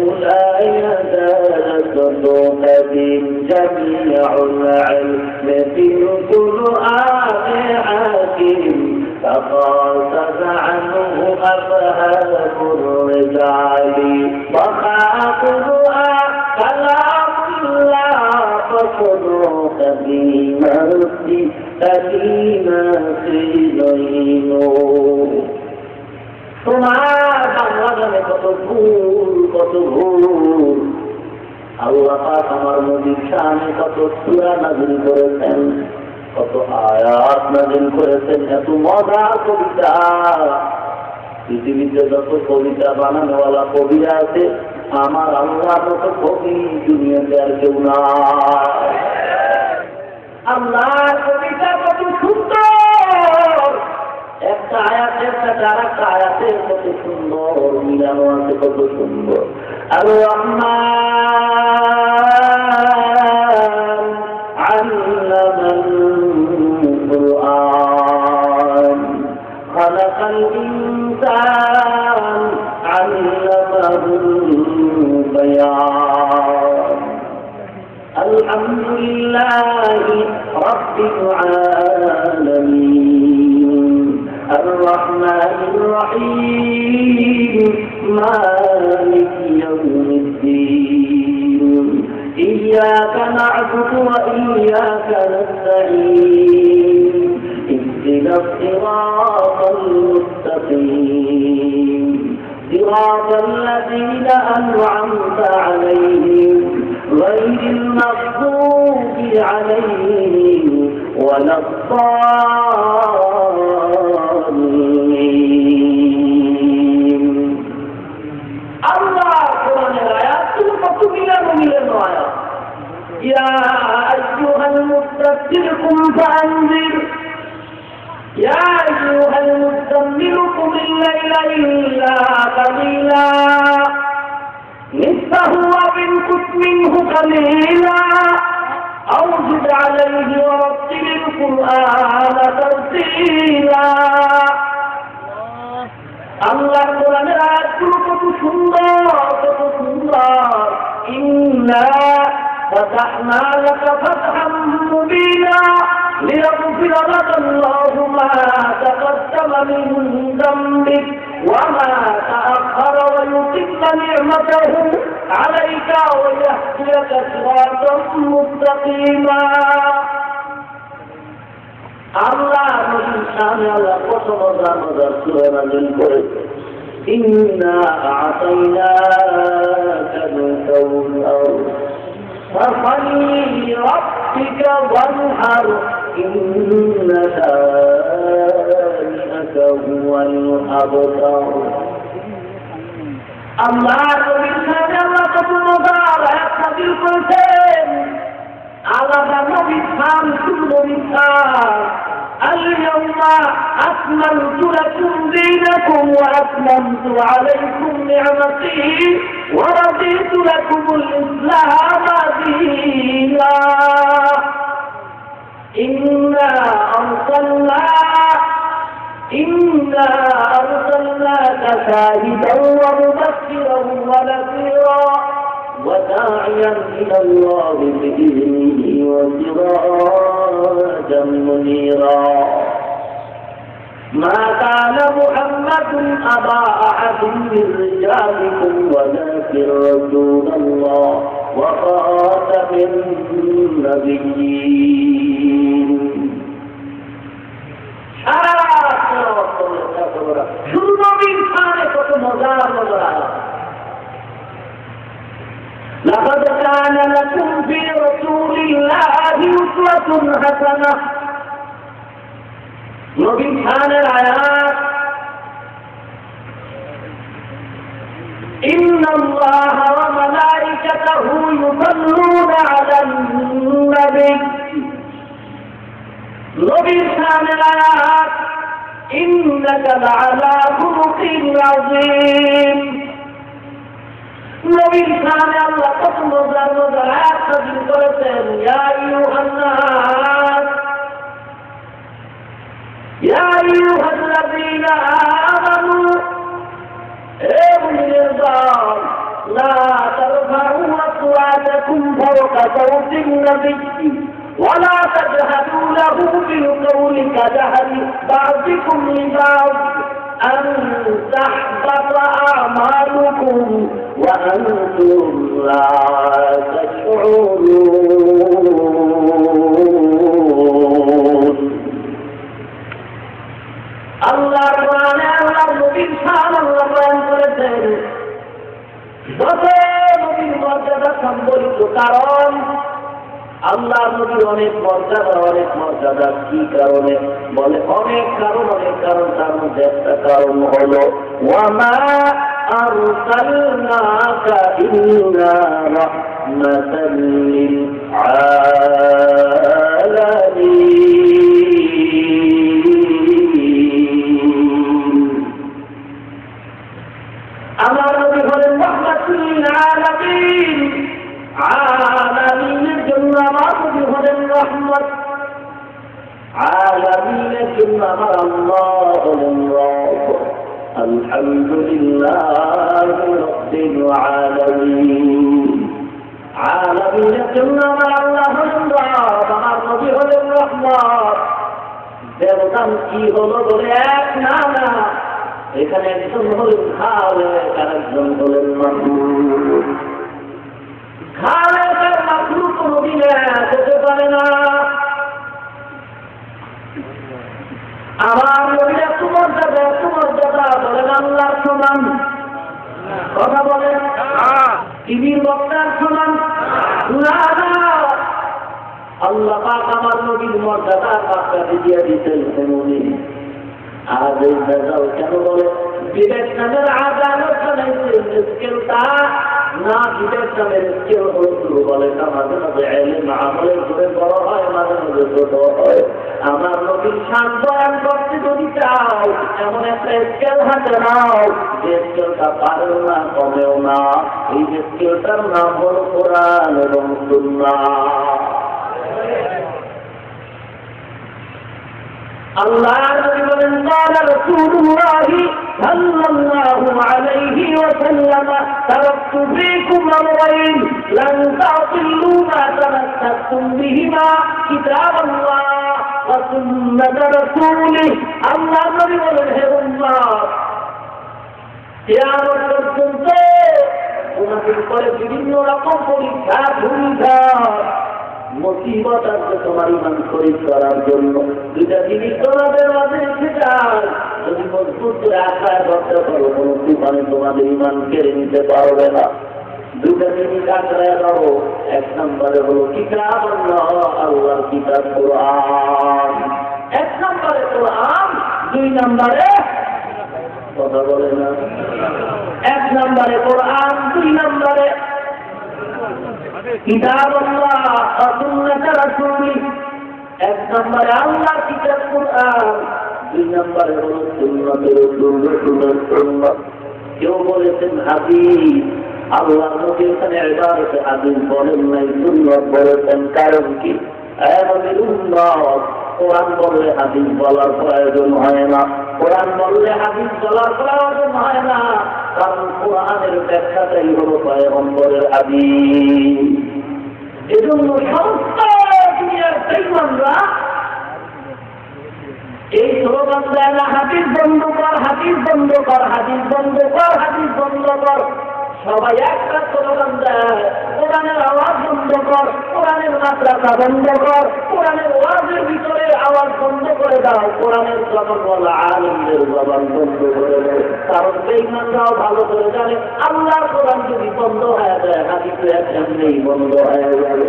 উলায়া দারসু কদিম, জামিউল ইলম ফিল কুরআন হাকিম, تقاصد عنه أفهام الرجال، وخاطبها كلام الله فصدق তোমার বাংলা গানে কত ভুল, কত ভুল। আল্লাহ পাক আমার নবীর শানে কত সূরা নাযিল করেছেন, কত আয়াত নাযিল করেছেন, এত মজার কবিতা। পৃথিবীতে যত কবিতা বানানোওয়ালা কবিরা আছে, আমার আল্লাহর মতো কবি দুনিয়াতে আর কেউ না। আল্লাহর কবিতা কত সুন্দর, একটা আয়াতের সাথে আরেকটা আয়াতের কত সুন্দর মিলানো আছে, কত সুন্দর। আর রহমান আল্লামাল কুরআন, খালাকাল ইনসান আল্লামাহুল বায়ান। আলহামদুলিল্লাহি রাব্বিল আলামিন, আর-রাহমানির রহিম, মালিকি ইয়াউমিদ্দিন, ইয়্যাকা না'বুদু ওয়া ইয়্যাকা নাস্তাঈন, ইহদিনাস সিরাতাল মুস্তাকিম, সিরাতাল লাযীনা আন'আমতা আলাইহিম غير المغضوب عليهم ولا الضالين। الله قرآن الآيات تلقى من الآيات. يا أيها المدثر قم فأنذر، يا أيها المزمل قم الليل إلا قليلا، نصفه وانقص منه قليلا أو زد عليه ورتل القرآن ترتيلا। আল্লাহর কোরআনের আয়াতগুলো কত সুন্দর, কত সুন্দর। ইন্না ফাতাহনা ففتحنا لك فتحا مبينا ليغفر لك الله ما تقدم من ذنبك وما تأخر ويتم نعمته عليك ويهديك صراطا مستقيما আল্লাহ নবীর সামনে আল্লাহ কত মজার মজার সূরা নাযিল করেছে ইন্না আ'তাইনাকাল কাউসার ফাসাল্লি লিরাব্বিকা ওয়ানহার ইন্না শানি'াকা হুয়াল আবতার আল্লাহ নবীর সামনে আল্লাহ কত মজার আয়াত নাযিল করেছেন আলাদা নবীর নাম নবীর নাম اليوم أكملت لكم دينكم وأتممت عليكم نعمتي ورضيت لكم الإسلام دينا إنا أرسلناك شاهدا ومبشرا ونذيرا وداعيا إلى الله بإذنه وسراجا منيرا ما كان محمد أبا أحد من رجالكم ولكن رسول الله وخاتم النبيين শুধু নবীর সামনে কত মজার মজার لقد كان لكم في رسول الله أسوة حسنة نبي كان الآيات إن الله وملائكته يصلون على النبي نبي كان الآيات إنك لعلى خلق عظيم নবীর সামনে আল্লাহ কত মজার মজার আয়াত নাযিল করেছেন ইয়া আইয়ুহাল্লাযীনা আমানু হে মুমিনের দল লা তারফাউ আসওয়াতাকুম ফাওকা সাওতিন নাবিয়্যি ওয়া লা তাজহাদু লাহু বিল কওলি কাজহারি বা'দিকুম লিবা'দ أن تحبط أعمالكم وأنتم لا تشعرون الله قرآن الله نبي صلى الله عليه وسلم নবীর মর্যাদা সম্বলিত কারণ আল্লাহ নবীর অনেক মর্যাদা কি কারণে বলে অনেক কারণ তার মধ্যে একটা কারণ হলো ওয়ামা আরসালনাকা ইল্লা রাহমাতাল লিল আলামিন আমার নবী হলেন রাহমাতুল লিল আলামিন আলামিনের জন্য আমার নবী হলেন রহমত আলামিনের জন্য আমার আল্লাহ হলেন রব আলহামদুলিল্লাহ রাব্বিল আলামিন আলামিনের জন্য আমার আল্লাহ হলেন রব আমার নবী হলেন রহমত দেবতান কি হলো বলে এক না এখানে একজন হলেন খালেক আর একজন হলেন মাহমুদ খালেকের মাখলুক নবীরা হতে পারে না আমার নবীরা তোমার দাদা বলেন আল্লাহর সমান কথা বলেন টিভির বক্তার সমান না আল্লাহ পাক আমার নবীর মর্যাদা পাকড়াতে দিয়ে দিতেন তেমনি আজ এই দাদাও কেন বলে বিবেক নামের আদালত বানাইছে স্কেলটা না বিবেক নামের স্কেল হলো বলে তা মাঝে মাঝে এলেম আমলের করে বড় হয় মাঝে মাঝে ছোট হয় আমার নবীর শান বয়ান করতে যদি চাও এমন একটা স্কেল হাতে নাও যে স্কেলটা পারেও না কমেও না এই স্কেলটার নাম হলো কোরআন এবং সুন্নাহ আল্লাহ নবী বলেন قال رسول الله صلى الله عليه وسلم তারাকতু ফীকুম আমরাইন লান তাদিল্লু মা তামাসসাকতুম বিহিমা কিতাবাল্লাহ ওয়া সুন্নাত রাসূলিহি। আল্লাহর নবী বলেন, হে উম্মত, কিয়ামত পর্যন্ত তোমাদের উপরে বিভিন্ন রকম পরীক্ষা ধূলিঝড় মুসিবত আসবে তোমার ঈমান শরীফ করার জন্য। দুইটা জিনিস তোমাদের মাঝে রেখে যায়, যদি মজবুত করে আশায় ধরতে পারো কোন তুফানে তোমাদের ঈমান কেড়ে নিতে পারবে না। দুইটা জিনিস আশ্রয় দাও। এক নম্বরে হলো কিতাব আল্লাহর কিতাব কোরআন। এক নম্বরে কোরআন, দুই নম্বরে কথা বলে না। এক নম্বরে কোরআন, দুই নম্বরে কিতাব আল্লাহ ওয়া সুন্নাত রাসূলিহি। এক নম্বরে আল্লাহর কিতাব কোরআন, দুই নম্বরে হলো সুন্নাত রাসূলের সুন্নাত। কেউ বলেছেন হাদিস, আল্লাহ নবী এখানে ইবাদতে হাদিস বলেন নাই, সুন্নাত বলেছেন। কারণ কি? আমাদের উম্মত কোরআন বললে হাদিস বলার প্রয়োজন হয় না, কোরআন বললে হাদিস বলার প্রয়োজন হয় না, কারণ কোরআনের ব্যাখ্যাটাই হলো পয়গম্বরের হাদিস। এজন্য সমস্ত দুনিয়ার বেঈমানরা এই স্লোগান দেয় না, হাদিস বন্ধ কর, হাদিস বন্ধ কর, হাদিস বন্ধ কর, হাদিস বন্ধ কর। সবাই একটা স্লোগান দেয়, কোরআনের আওয়াজ বন্ধ কর, কোরআনের মাদ্রাসা বন্ধ কর, কোরআনের ওয়াজের ভিতরে আওয়াজ বন্ধ করে দাও, কোরআনের জবান বলা আলেমদের জবান বন্ধ করে দাও। কারণ বেঈমানরাও ভালো করে জানে আল্লাহর কোরআন যদি বন্ধ হয়ে যায়, হাদিস এমনিই বন্ধ হয়ে যাবে।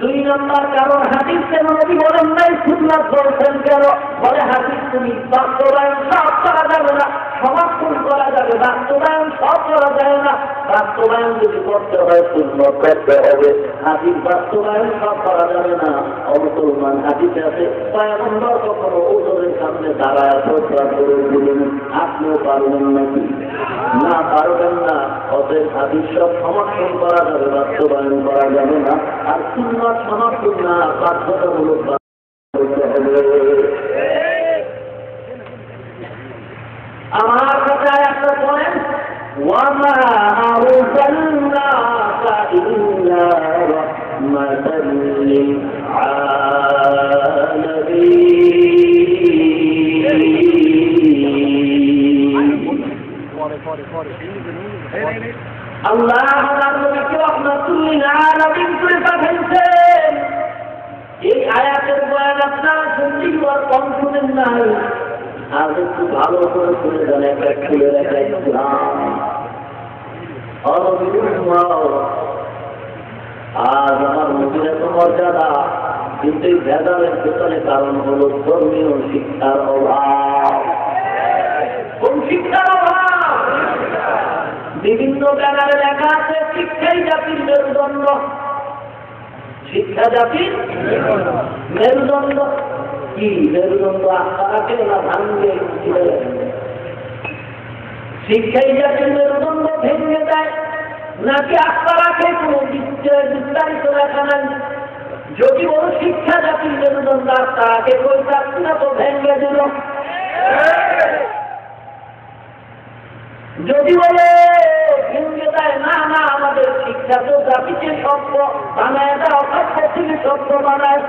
দুই নম্বর কারণ, হাদিস কেন নবী বলেন নাই, সুন্নাত বলছেন কেন? বলে হাদিস তুমি বাস্তবায়ন সব করা যাবে না, সমর্থন করা যাবে, বাস্তবায়ন সব করা যায় না। বাস্তবায়ন যদি করতে হয় সুন্নাত করতে হবে, হাদিস বাস্তবায়ন সব করা যাবে না। অমুসলমান হাদিস আছে, পয়গম্বর কখনো ওজনের সামনে দাঁড়ায় প্রচার করে দিলেন, আপনিও পারবেন নাকি? না, পারবেন না। অতএব হাদিস সব সমর্থন করা যাবে, বাস্তবায়ন করা যাবে না। আর সুন্নাত সমর্থন না, বাধ্যতামূলক করতে হবে। আমার কাছে একটা বলেন, ওয়ামা আরসালনাকা ইল্লা রাহমাতাল লিল আলামিন। আল্লাহ তাআলা নবীকে রাহমাতুল লিল আলামিন করে পাঠিয়েছেন। এই আয়াতের বয়ান আপনারা শুনলেই আর কম শুনেন নাই, আর একটু ভালো করে শুনে দেন। একটা খুলে রাখা ইসলাম আজ আমার নবীর এত মর্যাদা, কিন্তু এই ভেদালের পেছনে কারণ হলো ধর্মীয় শিক্ষার অভাব। কোন শিক্ষার অভাব? বিভিন্ন ব্যানারে লেখা আছে শিক্ষাই জাতির মেরুদণ্ড, শিক্ষা জাতির মেরুদণ্ড। কি মেরুদণ্ড? আত্মাকে না ভাঙবে? শিক্ষাই জাতির মেরুদণ্ড ভেঙে দেয় নাকি আত্মা রাখে? কোন বিস্তারিত লেখা নাই। যদি বড় শিক্ষা জাতির মেরুদণ্ড আত্মা রাখে, কই না তো ভেঙে দিল। যদি বলে ভেঙে দেয়, না না, আমাদের শিক্ষা তো জাতিকে সভ্য বানায় দেয়, অসভ্য থেকে সভ্য বানায়।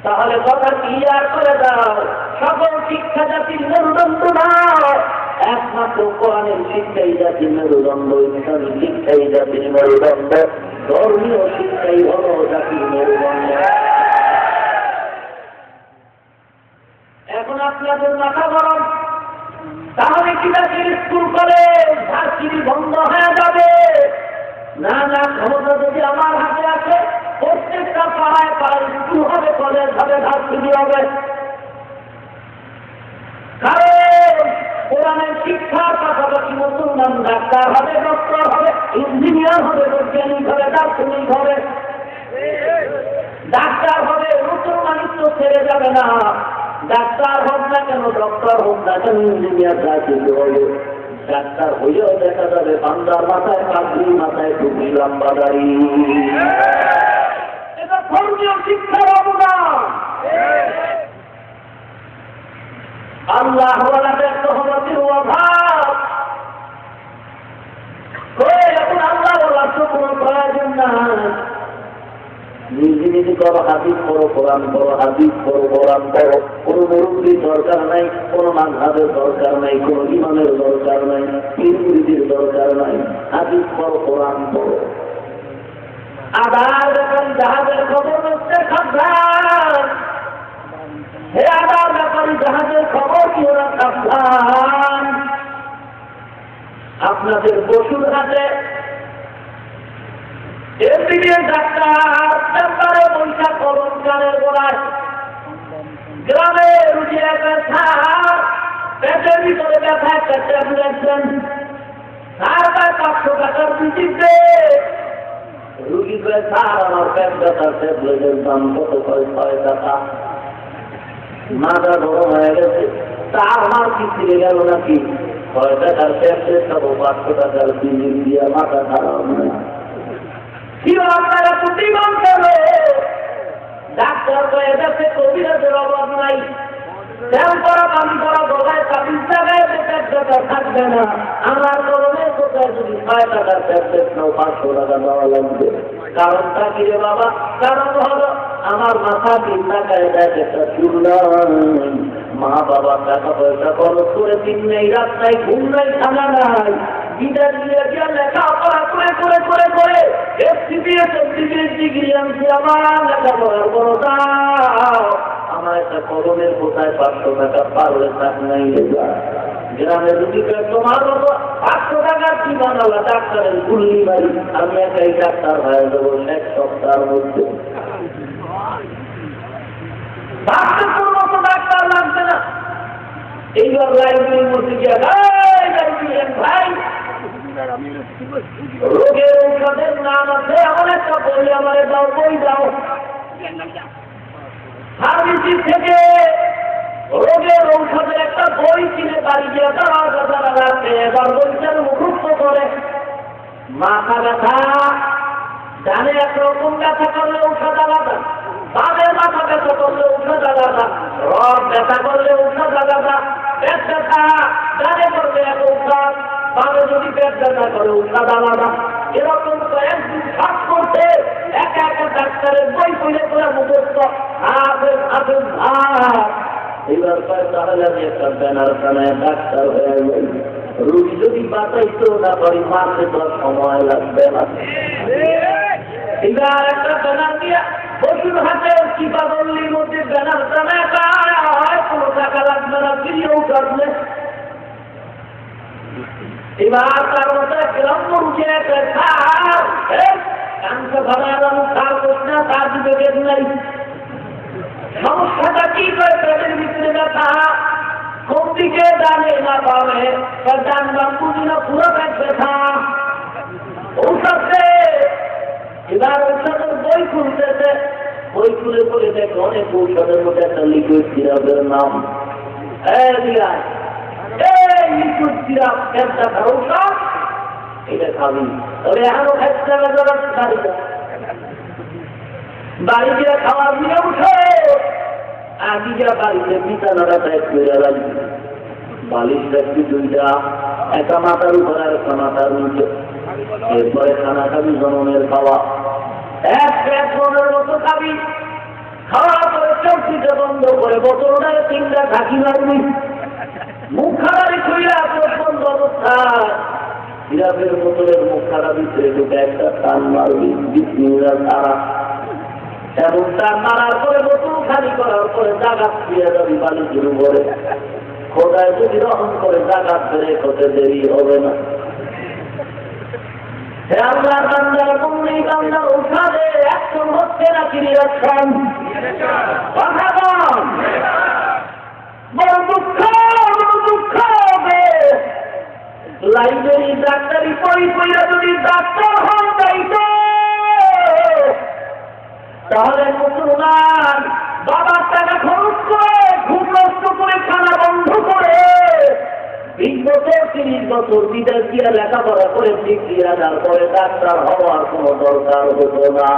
তাহলে কথা ক্লিয়ার করে দাও, সকল শিক্ষা জাতির মেরুদণ্ড না, একমাত্র কোরআনের শিক্ষাই জাতির মেরুদণ্ড, ইসলামী শিক্ষাই জাতির মেরুদণ্ড, ধর্মীয় শিক্ষাই হল জাতির মেরুদণ্ড। এখন আপনাদের মাথা গরম, তাহলে কি জাতির স্কুল করে ভার্সিটি বন্ধ হয়ে যাবে? না না, ক্ষমতা যদি আমার হাতে আছে, প্রত্যেকটা পাড়ায় পাড়ায় স্কুল হবে, কলেজ হবে, ভার্সিটি হবে। কারণ কোরআনের শিক্ষার পাশাপাশি মুসলমান ডাক্তার হবে, ডক্টর হবে, ইঞ্জিনিয়ার হবে, বৈজ্ঞানিক হবে, দার্শনিক হবে। ডাক্তার হবে, মুসলমানিত্ব ছেড়ে যাবে না। ডাক্তার হোক না কেন, ডক্টর হোক না কেন, ইঞ্জিনিয়ার চাকরি হবে। ডাক্তার হইলেও দেখা যাবে বান্দার মাথায় পাগড়ি, মাথায় টুপি, লম্বা দাড়ি। এটা ধর্মীয় শিক্ষার অবদান। আল্লাহ ওয়ালাদের সহমতির অভাব। এখন আল্লাহ ওয়ালার তো কোনো প্রয়োজন নাই। নিজে নিজে করো, হাদিস পড়ো, কোরআন পড়ো, হাদিস পড়ো, কোরআন পড়ো। কোনো মুরব্বীর দরকার নাই, কোনো মাযহাবের দরকার নাই, কোনো ইমামের দরকার নাই, পীর-মুরিদের দরকার নাই। হাদিস পড়ো, কোরআন পড়ো। আদার ব্যাপারী জাহাজের খবর হচ্ছে সাবধান। হে আদার ব্যাপারী জাহাজের খবর কি ওরা সাবধান। আপনাদের পশুর হাতে এমবিবিএস ডাক্তার চেম্বারে পয়সা কলমকারের গোড়ায় গ্রামে রুটি ব্যথা, পেটের ভিতরে ব্যথা একটা ট্যাবলেট দেন, 500 টাকার বিচিত্রে রুগী করে স্যার আমার পেট ব্যথার ট্যাবলেটের দাম কত? 6 টাকা। মাথা গরম হয়ে গেছে, তার মার কি ছিঁড়ে গেল নাকি? 6 টাকার ট্যাবলেট খাবো, 500 টাকার বিল দিয়ে মাথা খারাপ না। আপনারা প্রতিমান করে ডাক্তার হয়ে গেছে, কবিরাজের অভাব নাই। পানি করা গলায় তাবিজ লাগায় থাকবে না। আমার কলমের কোথায় যদি 6 টাকার ট্যাবলেট নাও, 500 টাকা দেওয়া লাগবে। কারণটা কি রে বাবা? কারণ হলো আমার মাথা 3 টাকায় দেয় একটা চুল নাই। মা বাবা টাকা পয়সা খরচ করে দিন নেই, রাত নাই, ঘুম নাই, খানা নাই। বিদায় দিয়ে গিয়ে লেখাপড়া করে করে করে করে ডিগ্রি আনছি। আমার লেখাপড়ার বড় দাও। আমার একটা কলমের কোথায় 500 টাকা পারলে থাক নাই। গ্রামের রুগীকে তোমার মতো 500 টাকার কি বানালা ডাক্তারের গুল্লি বাড়ি। আমি একাই ডাক্তার হয়ে যাবো 1 সপ্তাহের মধ্যে। মতো ডাক্তার লাগবে না। এইবার লাইব্রেরির মধ্যে গিয়ে ভাই রোগের ঔষধের নাম আছে, এমন একটা বই আমার দাও, বই দাও। ফার্মেসি থেকে রোগের ঔষধের একটা বই কিনে বাড়ি গিয়ে তারা রাখে। এবার বইটার মুখস্থ করে। মাথা ব্যথা ডানে একরকম ব্যথা করলে ঔষধ আলাদা, বামের মাথা ব্যথা করলে ঔষধ আলাদা, রড ব্যথা করলে ঔষধ আলাদা, পেট ব্যথা ডানে করলে এক ঔষধ, বামে যদি পেট ব্যথা করে ঔষধ আলাদা। এরকম কয়েকদিন সব করতে একা একা ডাক্তারের বই খুলে করে মুখস্থ হাফেজ হাফেজ ভাত। এবার তাহলে আমি একটা ব্যানার টানায় ডাক্তার হয়ে যাই। রুগী যদি বাঁচাইতেও না পারি, মাসে তো সময় লাগবে না। এবার একটা ব্যানার দিয়ে পশুর হাতে চিপাবল্লির মধ্যে ব্যানার টানায় কোনো টাকা লাগবে না, ফিরিয়েও কাটবে। এবার তার মধ্যে গ্রাম্য রুগী একটা কাঁচা ভাড়া সার করছে না, তার দিকে নাই। সমস্যাটা কি করে? পেটের ভিতরে ব্যথা, কোন দিকে ডানে না পাবে, ডান বাম বুঝি না, পুরো পেট ব্যথা। ঔষধ এবার ঔষধের বই খুলতেছে, বই খুলে খুলে দেখে অনেক ঔষধের মধ্যে একটা লিকুইড সিরাপের নাম। লিকুইড সিরাপ পেট ব্যথা ঔষধ, এটা খাবি। তবে এখনো খাইতে হবে বাড়িতে। বাড়ি গিয়ে খাওয়ার নিয়ে উঠে আগে যা বাড়িতে বিছানাটা টাইপ করে লাগবে। বালিশ রাখবি 2টা, একটা মাথার উপরে আর একটা মাথার নিচে। এরপরে খানা খাবি জনমের খাওয়া, এক জনের মতো খাবি। খাওয়া করে চৌকিটা বন্ধ করে বোতলটায় 3টা ঢাকি মারবি। মুখ খারাপি খুইলা বন্ধ অবস্থায় সিরাপের বোতলের মুখ খারাপ ভিতরে ঢুকে একটা টান মারবি। বিসমিল্লাহ তারা এবং তার মারার পরে বোতল খালি করার পরে জাগাত ফিরে যাবি বালিশের উপরে। খোদায় যদি রহম করে জাগাত ফেরে হতে দেরি হবে না। আল্লাহ বান্দার কোনই বান্দার উঠাবে অ্যাকশন হচ্ছে না, কি রিঅ্যাকশন? কথা বল। বড় দুঃখ, বড় দুঃখ হবে। লাইব্রেরি ডাক্তারি বই পড়ে যদি ডাক্তার হন যাইতো, তাহলে মুসলমান বাবার টাকা খরচ করে, ঘুম নষ্ট করে, খানা বন্ধ করে 20 বছর 30 বছর বিদেশ দিয়ে লেখাপড়া করে ডিগ্রি আনার পরে ডাক্তার হওয়ার কোন দরকার হতো না।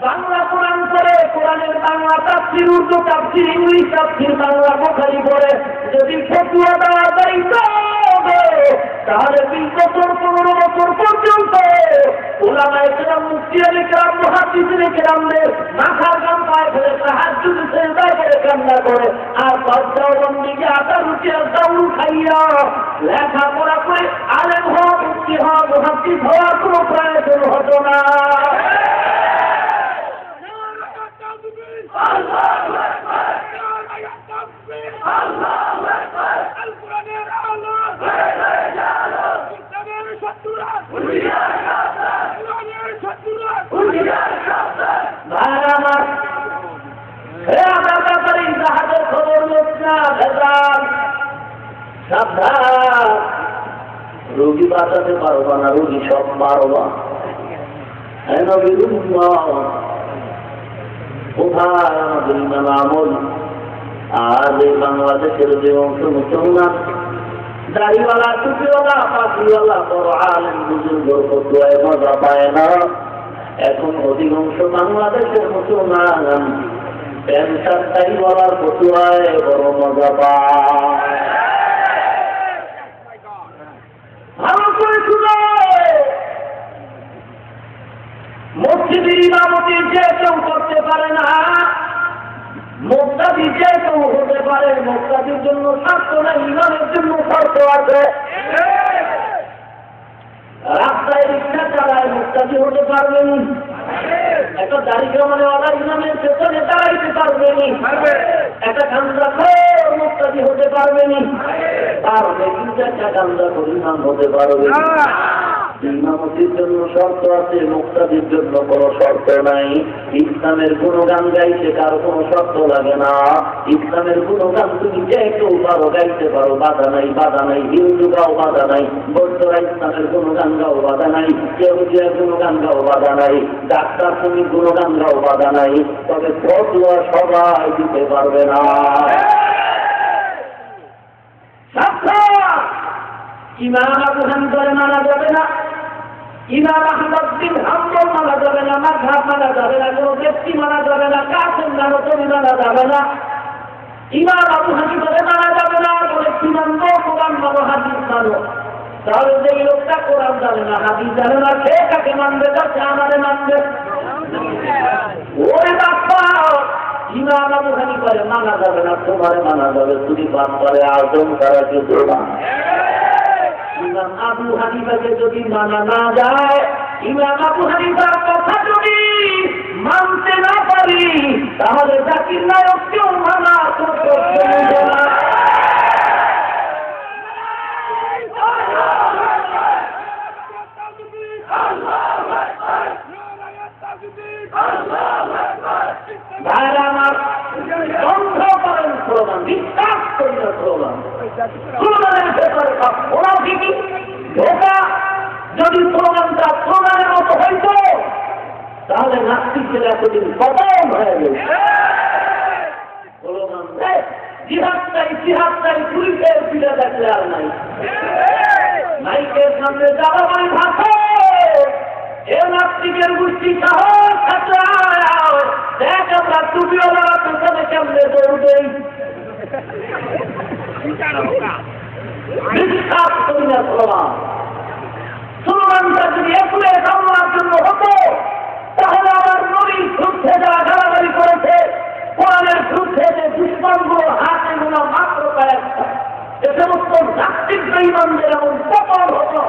বাংলা কোরআন করে কোরআন কোরআনের বাংলা তাফসীর, উর্দু তাফসীর, ইংলিশ তাফসীর, বাংলা বুখারী পড়ে যদি ফতোয়া দেওয়া যাইতো তাহলে 20 বছর 15 বছর পর্যন্ত উলামায়ে কেরাম, মুফতিয়ে কেরাম, মুহাদ্দিসিনে কেরামদের মাথার ঘাম পায়ে ফেলে তাহাজ্জুদ সেজদা করে কান্না করে আর বন্দিকে আটা রুটি আর চাউল খাইয়া লেখাপড়া করে আলেম হওয়া, মুফতি হওয়া, মুহাদ্দিস হওয়ার কোনো প্রয়োজন হতো না। রোগী বাঁচাতে পারবা না, রোগী সব মারবা। কোথায় আমাদের ইমাম আমল? আজ এই বাংলাদেশের যে অংশ মুসলমান দাড়িওয়ালা, টুপিওয়ালা, পাখিওয়ালা, বড় আলেম বুজুর্গ ফতোয়ায় মজা পায় না। এখন অধিকাংশ বাংলাদেশের মুসলমান প্যান্ট শার্ট টাইওয়ালার ফতোয়ায় বড় মজা পায়। ভালো করে শুনো, মসজিদের ইমামতি যে কেউ করতে পারে না, মুক্তাদি যে কেউ হতে পারে। মুক্তাদির জন্য শর্ত নেই, ইমামের জন্য শর্ত আছে। রাস্তায় রিক্সা চালায় মুক্তাদি হতে পারবেন, একটা দাড়ি কামানেওয়ালা ইমামের পেছনে দাঁড়াইতে পারবেন, একটা গাঞ্জা খোর মুক্তাদি হতে পারবেন, তার একটা গাঞ্জা খোর ইমাম হতে পারবে। ইমামতির জন্য শর্ত আছে, মুক্তাদির জন্য কোনো শর্ত নাই। ইসলামের কোনো গান গাইতে কারো কোনো শর্ত লাগে না। ইসলামের কোনো গান তুমি যে কেউ পারো, গাইতে পারো, বাধা নাই, বাধা নাই। হিন্দু গাও বাধা নাই, বৌদ্ধরা ইসলামের কোনো গান গাও বাধা নাই, কেউজিয়া কোনো গান গাও বাধা নাই, ডাক্তার তুমি কোনো গান গাও বাধা নাই। তবে ফতোয়া সবাই দিতে পারবে না। ইমাম আবু হানিফার মানা যাবে না, ইমাম আহমদ বিন হাম্বল মানা যাবে না, মাযহাব মানা যাবে না, কোনো ব্যক্তি মানা যাবে না, কাসেম নানতবী মানা যাবে না। ইমাম আবু হানিফারে মানা যাবে না, বলে কি মানবো? কোরআন মানো, হাদিস মানো। তাহলে যে লোকটা কোরআন জানে না, হাদিস জানে না, সে কাকে মানবে? তাকে আমারে মানবে। ওরে বাপ্পা, ইমাম আবু হানিফারে মানা যাবে না, তোমারে মানা যাবে। তুমি বাপ্পারে আজম তারা কিছু না। ইমাম আবু হানিফাকে যদি মানা না যায়, ইমাম আবু হানিফার কথা যদি মানতে না পারি, তাহলে জাকির নায়ককেও মানা করতে না। ভাইরা আমার, বন্ধ করেন স্লোগান, বিশ্বাস করি না স্লোগান। স্লোগানের ভেতরে ওরা ঠিকই ধোকা। যদি স্লোগানটা স্লোগানের মতো হইত, তাহলে নাস্তিকদের এতদিন খতম হয়ে গেল। স্লোগান জিহাদ চাই, জিহাদ চাই, পুলিশের ফিরে দেখলে আর নাই। মাইকের সামনে যাওয়া মানে ভাষা, এ নাস্তিকের গোষ্ঠী সাহস থাকলে দেখ আমরা টুপিওয়ালা পেছনে কেমনে দৌড়বে। বিশ্বাস করি না স্লোগান। স্লোগানটা যদি একুলে কামনার জন্য হতো, তাহলে আমার নবীর বিরুদ্ধে যারা গালাগালি করেছে, কোরআনের বিরুদ্ধে যে দুষ্কর্মগুলো হাতে গোনা মাত্র কয়েকটা, এ সমস্ত নাস্তিক বেঈমানদের এমন পতন হতো,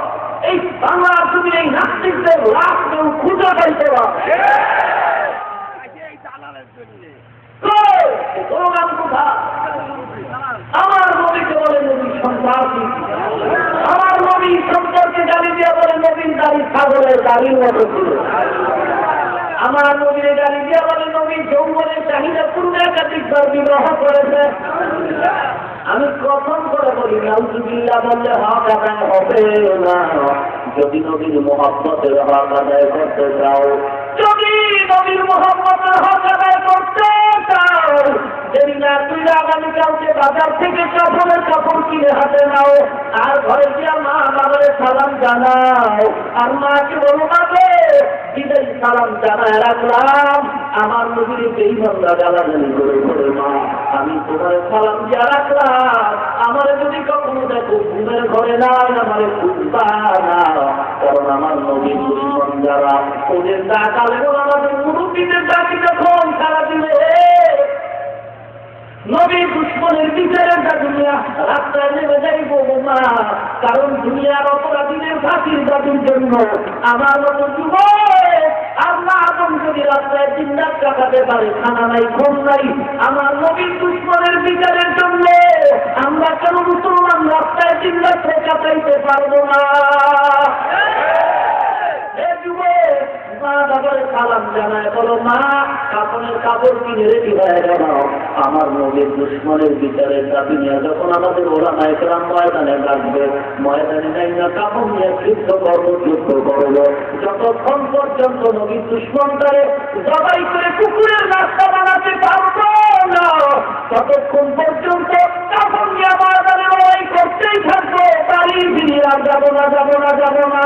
এই বাংলার যদি এই নাস্তিকদের লাশ কেউ খুঁজে পাইতে পারে। স্লোগান কোথা? আমার নবীকে বলে নবী সন্ত্রাসী, আমার নবী সম্পর্কে গালি দিয়ে বলে নবীন দাড়ি ছাগলের দাড়ির মতো ছিল, আমার নবীর গালি দিয়ে বলে নবী যৌবনের চাহিদা পূর্বে একাধিকবার বিবাহ করেছে। আমি কখন করে বলি নাউজুবিল্লাহ বললে হক আদায় হবে না। যদি নবীর মহব্বতের হক আদায় করতে চাও, যদি নবীর মহব্বতের হক আদায় করতে চাও, যদি না তুই আগামীকালকে বাজার থেকে কাপড়ের কাপড় কিনে হাতে নাও, আর ঘরে গিয়া মা বাবারে সালাম জানাও, আর মাকে বলো মাকে বিদায়ী সালাম সালাম জানায় রাখলাম, আমার নবীর বেঈমানরা গালাগালি করে বলে মা আমি তোমার সালাম দিয়া রাখলাম, আমার যদি কখনো দেখো ঘুমের ঘরে নাই আমারে খুঁজবা না, কারণ আমার নবীর দুশ্মন যারা ওদের ডাকালে আমাদের মুরব্বীদের ডাকি যখন সারা দিলে নবীর দুশ্মনের বিচারের দুনিয়া রাস্তায় নেমে যাইব না, কারণ দুনিয়ার অপরাধীদের ফাঁসির দাবির জন্য আমার মতো যুবক আল্লাহ আদম যদি রাস্তায় দিন রাত কাটাতে পারে, খানা নাই ঘুম নাই, আমার নবীর দুশ্মনের বিচারের জন্য আমরা কেন মুসলমান রাস্তায় দিন রাত কাটাইতে পারবো না? সালাম জানায় বলো মা কাপড়ের কাপড় কিনে রেডি হয়ে গেল, আমার নবীর দুশ্মনের বিচারের দাবি নিয়ে যখন আমাদের ওরা নায়করাম ময়দানে রাখবে, ময়দানে যাই না কাপড় নিয়ে যুদ্ধ করবো যতক্ষণ পর্যন্ত নবীর দুশ্মনটারে জবাই করে কুকুরের রাস্তা বানাতে পারবো না, ততক্ষণ পর্যন্ত কাপড় নিয়ে ময়দানে লড়াই করতেই থাকবো, তারই ফিরিয়ে আর যাবো না যাবো না যাবো না।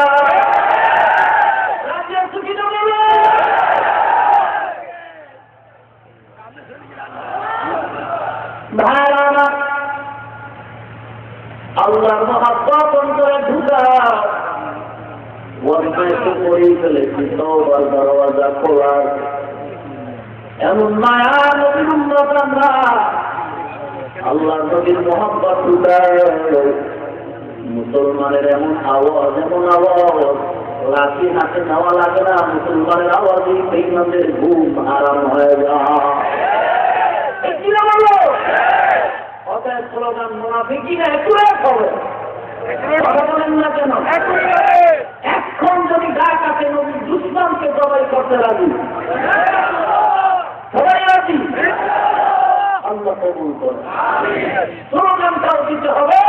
আল্লাহর মহাব্বত অন্তরে ঢুকা ওয়াসওয়াসা করে ফেলেছি, তওবার দরওয়াজা খোলা, এমন মায়া নবীর উম্মত আমরা আল্লাহর নবীর মহাব্বত ঢুকায় মুসলমানের এমন আওয়াজ লাঠি হাতে নেওয়া লাগে না, মুসলমানের আওয়াজে বেঈমানদের ঘুম আরাম হয়ে যায়। অতএব স্লোগান মুনাফিকিরা একুরে হবে, কথা বলেন না কেন? এখন যদি গা কাটে নবীর দুশ্মনকে জবাই করতে রাজি, সবাই রাজি, আল্লাহ কবুল করে। স্লোগানটাও দিতে হবে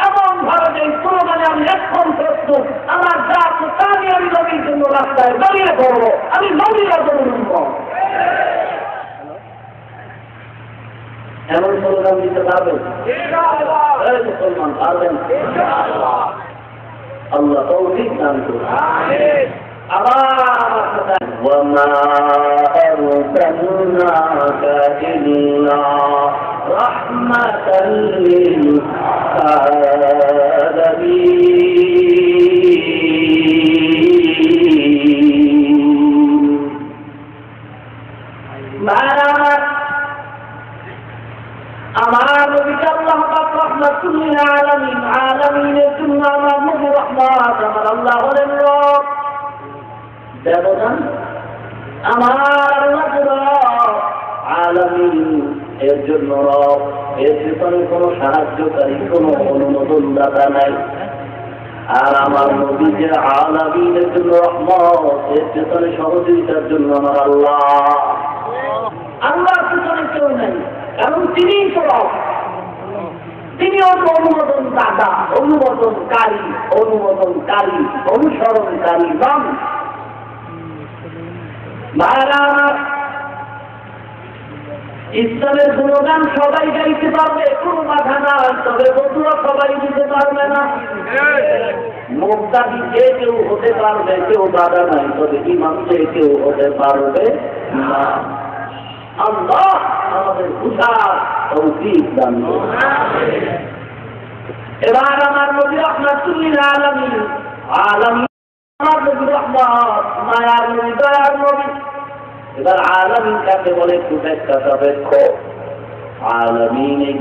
এমন ভাবে যে স্লোগানে আমি এখন প্রস্তুত, আমার যা আছে তা নিয়ে আমি নবীর জন্য রাস্তায় দাঁড়িয়ে পড়বো, আমি নবীর জন্য এমন স্লোগান দিতে পারবেন? মুসলমান পারবেন? আল্লাহ তৌফিক দান করুন। আবার ওয়ামা আরসালনাকা ইল্লা রাহমাতাল লিল আলামিন। আমার নবীকে আল্লাহ পাক রাহমাতুল লিল আলামিন, আলামিনের জন্য আমার নবী রহমত, আমার আল্লাহ হলেন রব, দেবদান আমার আল্লাহ রব, আলামিন এর জন্য রব, এর পিছনে কোনো সাহায্যকারী কোনো অনুমোদনদাতা নাই। আর আমার নবী যে আলামিনের জন্য রহমত, এর পিছনে সহযোগিতার জন্য আমার আল্লাহ, আল্লাহর পিছনে কেউ নেই, কারণ তিনি সব, তিনি অনুমোদন দাতা, অনুমোদনকারী, অনুসরণকারী নন। ইসলামের গুণগান সবাই গাইতে পারবে, কোনো বাধা নাই, তবে বন্ধুরা সবাই দিতে পারবে না। মুক্তাদি যে কেউ হতে পারবে, কেউ বাধা নাই, তবে ইমাম যে কেউ হতে পারবে না। আল্লাহ আমাদের বুঝার তৌফিক দান করুন। এবার আমার নবী রাহমাতুল লিল আলামিন, আলামিন আমার নবী রহমত, মায়ার নবী, দয়ার নবী। এবার আলামিন কাকে বলে খুব একটা সাপেক্ষ। আলামিন এই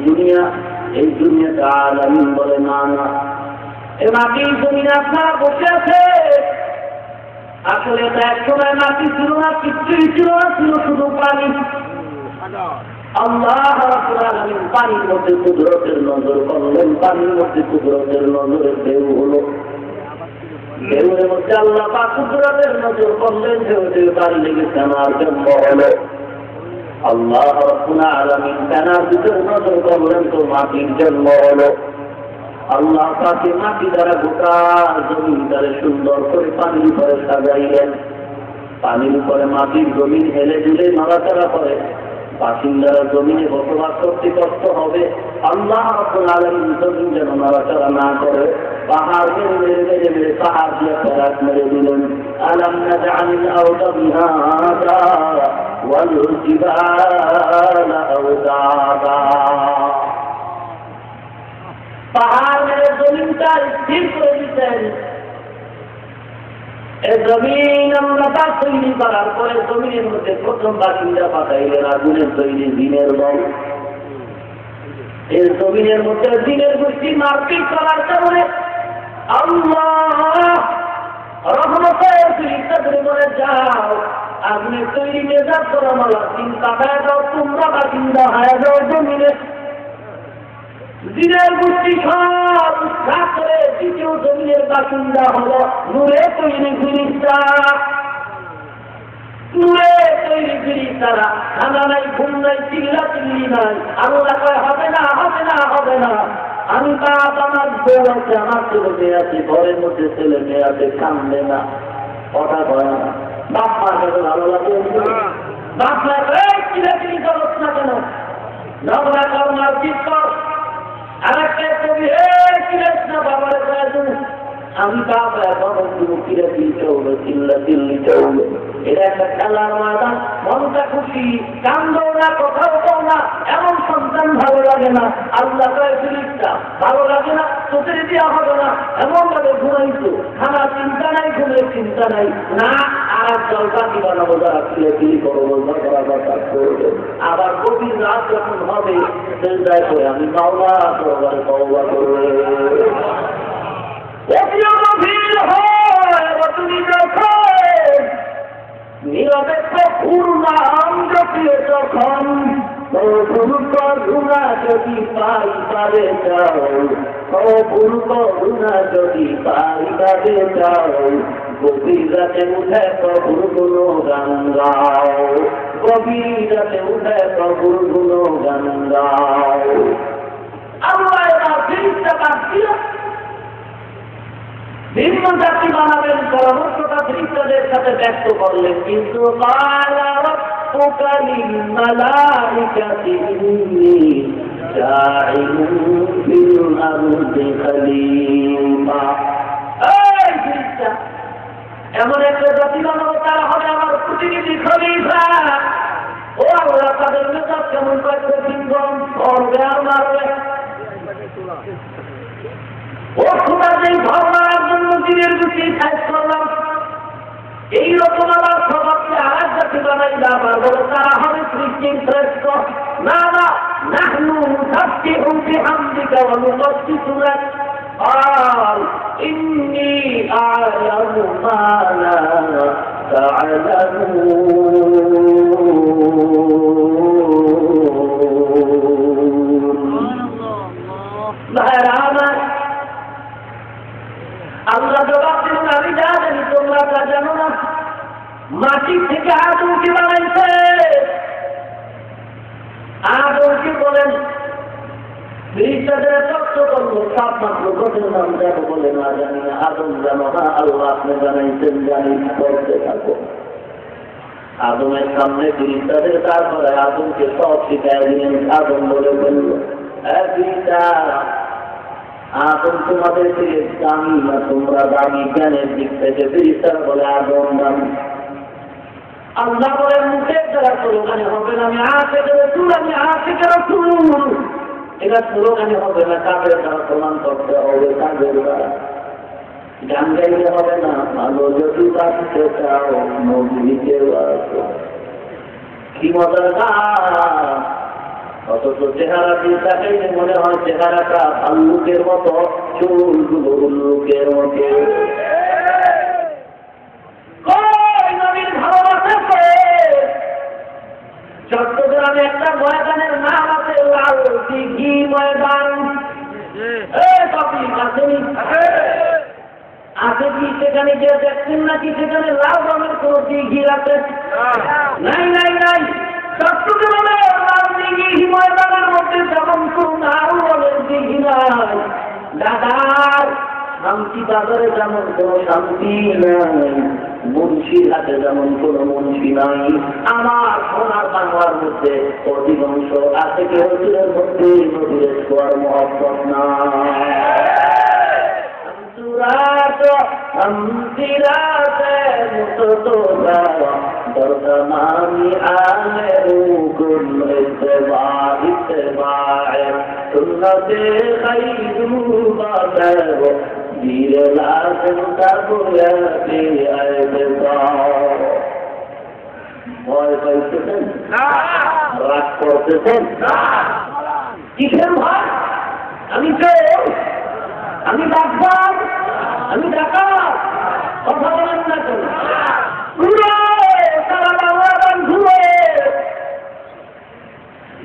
দুনিয়াতে আলামিন বলে না। এ মাটির জমিনে আপনারা বসে আছে, আসলে এটা এক সময় মাটি ছিল না, কিছুই ছিল না, ছিল শুধু পানি। আল্লাহ রাব্বুল আলামিন পানির মধ্যে কুদরতের নজর করলেন, পানির মধ্যে কুদরতের নজরের ঢেউ হলো, ঢেউয়ের মধ্যে আল্লাহ পাক কুদরতের নজর করলেন, ঢেউ বাড়ি লেগে ফেনার জন্ম হলো। আল্লাহ রাব্বুল আলামিন ফেনার ভিতরে নজর করলেন, তো মাটির জন্ম হলো। আল্লাহ পাকে মাটি দ্বারা গোটা জমিন দ্বারা সুন্দর করে পানির উপরে সাজাইলেন। পানির উপরে মাটির জমিন হেলে দুলে নড়াচড়া করে, বাসিন্দারা জমিনে বসবাস করতে কষ্ট হবে। আল্লাহ রাব্বুল আলামিন জমিন যেন নড়াচড়া না করে পাহাড় মেরে পাহাড় দিয়ে ফেরাক মেরে দিলেন। আলাম নাজআলিল আরদা মিহাদা ওয়াল জিবালা আওতাদা। পাহাড় মেরে জমিনটা স্থির করে দিতেন। এই জমিন আমরা তৈরি করার পরে জমিনের মধ্যে প্রথম বাসিন্দা পাঠাইলেন আগুনের তৈরি দিনের দল। এই জমিনের মধ্যে দিনের গোষ্ঠী মারপিট করার কারণে আল্লাহ রহমতের চিন্তা করে বলে যাও আগুনের তৈরি মেজাজ করা মালা চিন্তা হয়ে যাও, তোমরা বাসিন্দা হয়ে যাও জমিনে। দিনের গোষ্ঠী সব উৎসাহ করে দ্বিতীয় জমিনের বাসিন্দা হলো নূরে তৈরি ফিরিস্তা। নূরে তৈরি ফিরিস্তারা খানা নাই, ঘুম নাই, চিল্লা চিল্লি নাই। আল্লাহ কয় হবে না, হবে না, হবে না। আমি বাপ আমার বউ আছে, আমার ছেলে মেয়ে আছে, ঘরের মধ্যে ছেলে মেয়ে আছে, কান্দে না, কথা কয় না। বাপ মার কাছে ভালো লাগে, বাপ মার চিল্লাচিল্লি করছ না কেন, ঝগড়া কর, মারপিট কর। আর একটা কবি চিল্লাস না বাবার প্রয়োজন, আমি বাপ এখন চিল্লাচিল্লিটা হলো, চিল্লা চিল্লিটা হলো। এটা একটা খেলার ময়দান, মনটা খুশি, কান্দও না, কোথাও পাও না, এমন সন্তান ভালো লাগে না। আল্লাহ ফিরিস্তা ভালো লাগে না, চোখের দেওয়া হবে না, এমন ভাবে ঘুমাইতো, খানা চিন্তা নাই, ঘুমের চিন্তা নাই। না আর এক দল বাকি বানাবো, যারা চিল্লাচিল্লি করবো, ঝগড়া বাতা করবে। আবার গভীর রাত যখন হবে সেজদায় করে আমি মাওলা করবার তওবা করবে। তুমি যখন নীরবে কপুর নাম জপিয়ে যখন করুণা যদি পাই পারে যাও, করুণা যদি পাই পারে যাও, গভীর রাতে উঠে প্রভুর গুণ গান গাও, গভীর রাতে উঠে প্রভুর গুণ গান গাও। আল্লাহ ভিন্ন জাতি বানাবেন পরামর্শটা ফিরিস্তাদের সাথে ব্যক্ত করলেন, কিন্তু এমন একটা জাতি বানাবো তারা হবে আমার প্রতিনিধি খলিফা। ও আল্লাহ তাদের মেজাজ কেমন করছে, কিংবন করবে আর মারবে। ও খোদা যেই ভাবনার জন্য দিনের গুছিয়ে সাইজ করলাম, এইরকম আমার স্বভাবকে আর এক জাতি বানাই না পারবো, তারা হবে সৃষ্টির শ্রেষ্ঠ। না না নাহনু নুসাব্বিহু বিহামদিকা ওয়া নুকদ্দিসু লাক। قال إني أعلم ما لا تعلمون। আল্লাহ জবাব দিলেন আমি যা জানি তোমরা তা জানো না। মাটির থেকে আদমকে বানাইছে। আদমকে বলেন ফিরিস্তাদের তত্ত্ব করবো, তাপমাত্র কত নাম যাবো বলে না জানি না। আদম জানো না, আল্লাহ আপনি জানাইছেন, জানি করতে থাকো। আদমের সামনে ফিরিস্তাদের তারপরে আদমকে সব শিখাই দিলেন। আদম বলে বলল আদম তোমাদের থেকে দামি না, তোমরা দামি জ্ঞানের দিক থেকে। ফিরিস্তারা বলে আদম দামি। আল্লাহ বলে মুখের দ্বারা স্লোগানে হবে না, আমি আশিক রাসূল, আমি আশিক রাসূল। এটা স্লোগানে হবে না, কাজের দ্বারা প্রমাণ করতে হবে। কাজের দ্বারা গান গাইলে হবে না, ভালো যদি বাঁচতে চাও নবীকে বাঁচো। কি মজার গান! অথচ চেহারা দিয়ে তাকাইলে মনে হয় চেহারাটা ভাল্লুকের মতো, চুলগুলো উল্লুকের মতো। চট্টগ্রামে একটা ময়দানের নাম আছে লাল দিঘি ময়দান। আছে কি সেখানে গিয়ে দেখছেন নাকি সেখানে লাল রঙের কোন দিঘি আছে? নাই নাই নাই। চট্টগ্রামে লাল দিঘি ময়দানের মধ্যে যেমন কোন লাল রঙের দিঘি নাই, ঢাকার শান্তি বাজারে যেমন কোন শান্তি নাই, মুন্সির হাতে যেমন কোন মুন্সি নাই, আমার সোনার বাংলার মধ্যে অধিকাংশ আছে কি হজুরের মধ্যে নদীর ছোঁয়ার মহব্বত নাই। रात हम सिरात मुस्तफा दरमानी आले हुकुम इत्तिबा सुन्नत खैरू बातर दीर लाज़िम तबुयती ऐतबा ভয় পাইতেছেন রাগ করতেছেন কিসের ভয় আমি চোর আমি ডাক্তার আমি ডাকাত কথা বলেন না কেন সারা বাংলাদেশ ঘুরে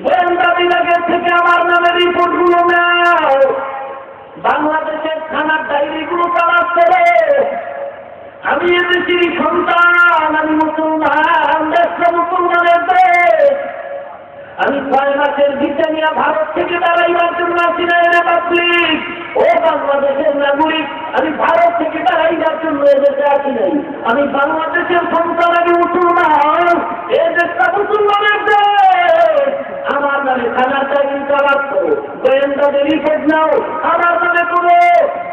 গোয়েন্দা বিভাগের থেকে আমার নামে রিপোর্ট গুলো নেও বাংলাদেশের থানার ডায়েরিগুলো চালাচ্ছে আমি এদেশের সন্তান আমি মুসলমান দেশটা মুসলমানের দেশ আমি 6 মাসের ব্রিটানিয়া ভারত থেকে দাঁড়াইবার জন্য আসি না এনে পাবলিক ও বাংলাদেশের নাগরিক আমি ভারত থেকে দাঁড়াইবার জন্য এদেশে আসি নাই আমি বাংলাদেশের সন্তান আমি মুসলমান এ দেশটা মুসলমানের দেশ আমার নামে থানার চাকরি চালাচ্ছ গোয়েন্দাদের রিপোর্ট নাও আমার নামে কোনো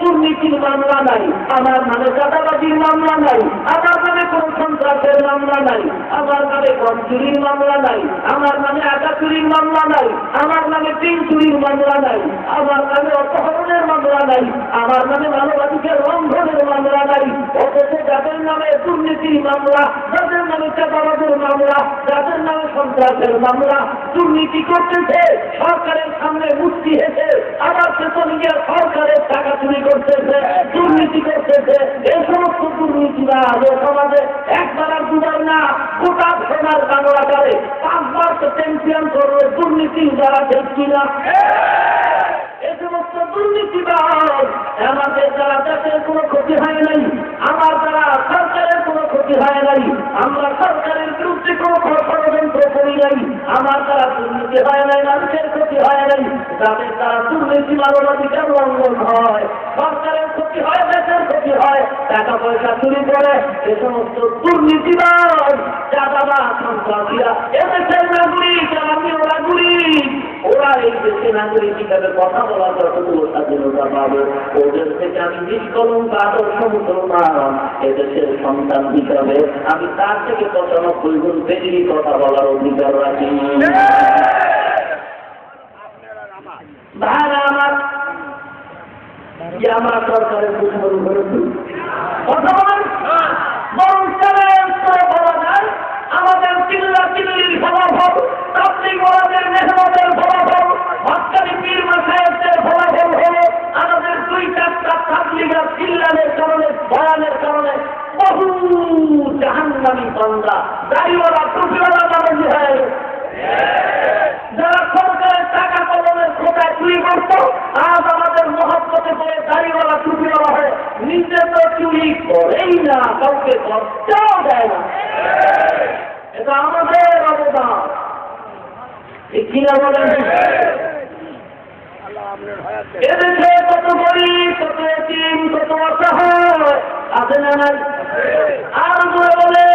দুর্নীতির মামলা নাই আমার নামে চাঁদাবাজির মামলা নাই আমার নামে কোনো সন্ত্রাসের মামলা নাই আমার নামে গম চুরির মামলা নাই আমার নামে আটা চুরির মামলা নাই আমার নামে টিন চুরির মামলা নাই আমার নামে অপহরণের মামলা নাই আমার নামে মানবাধিকার লঙ্ঘনের মামলা নাই অথচ যাদের নামে দুর্নীতির মামলা যাদের নামে চাঁদাবাজের মামলা যাদের নামে সন্ত্রাসের মামলা দুর্নীতি করতেছে সরকারের সামনে মুক্তি হেসে আবার পেছনে গিয়ে সরকারের টাকা চুরি করতেছে দুর্নীতি করতেছে এই সমস্ত দুর্নীতিরা সমাজে একবার আর দুবার না গোটা সোনার বাংলা করে 5 বার চ্যাম্পিয়ন করবে দুর্নীতি যারা দেখছি না এই সমস্ত দুর্নীতিবাদ আমাদের যারা দেশের কোনো ক্ষতি হয় নাই আমার দ্বারা সরকারের কোনো ক্ষতি হয় নাই আমরা সরকারের বিরুদ্ধে কোনো ষড়যন্ত্র করি নাই আমার দ্বারা দুর্নীতি হয় নাই মানুষের ক্ষতি হয় নাই যাদের দ্বারা দুর্নীতি মানবাধিকার লঙ্ঘন হয় সরকারের ক্ষতি হয় দেশের ক্ষতি হয় টাকা পয়সা চুরি করে এ সমস্ত দুর্নীতিবাদ চাঁদাবাজ সন্ত্রাসীরা এদেশের নাগরিক আমি ওরা গরিব ওরা এই দেশের নাগরিক হিসাবে কথা বলার যতটুকু স্বাধীনতা পাবে ওদের থেকে আমি নিষ্কলঙ্ক আদর্শ মুসলমান এদেশের সন্তান হিসাবে আমি তার থেকে 95 গুণ বেশি কথা বলার অধিকার রাখি ভাড়া আমার যে আমরা সরকারের দুশ্মন করেছি কথা বলেন বরং বলা যায় আমাদের চিল্লা চিল্লির ফলাফল তাবলীগ ওয়ালাদের মেহনতের ফলাফল হক্কানি পীর মাশায়েখদের ফলাফল হলো আমাদের 2-4টা তাবলীগের চিল্লানের কারণে বয়ানের কারণে বহু জাহান্নামী বান্দা দাড়িওয়ালা টুপিওয়ালা মানুষ হয়ে যারা সরকারের টাকা কলমের খোঁজায় চুরি করত আজ আমাদের মহব্বতে করে দাড়িওয়ালা টুপিওয়ালা হয়ে নিজে তো চুরি করেই না কাউকে করতেও দেয় না এটা আমাদের অবদান কিনা বলেন এদেশে কত গরিব কত এতিম কত অসহায় আছে না নাই আর বলে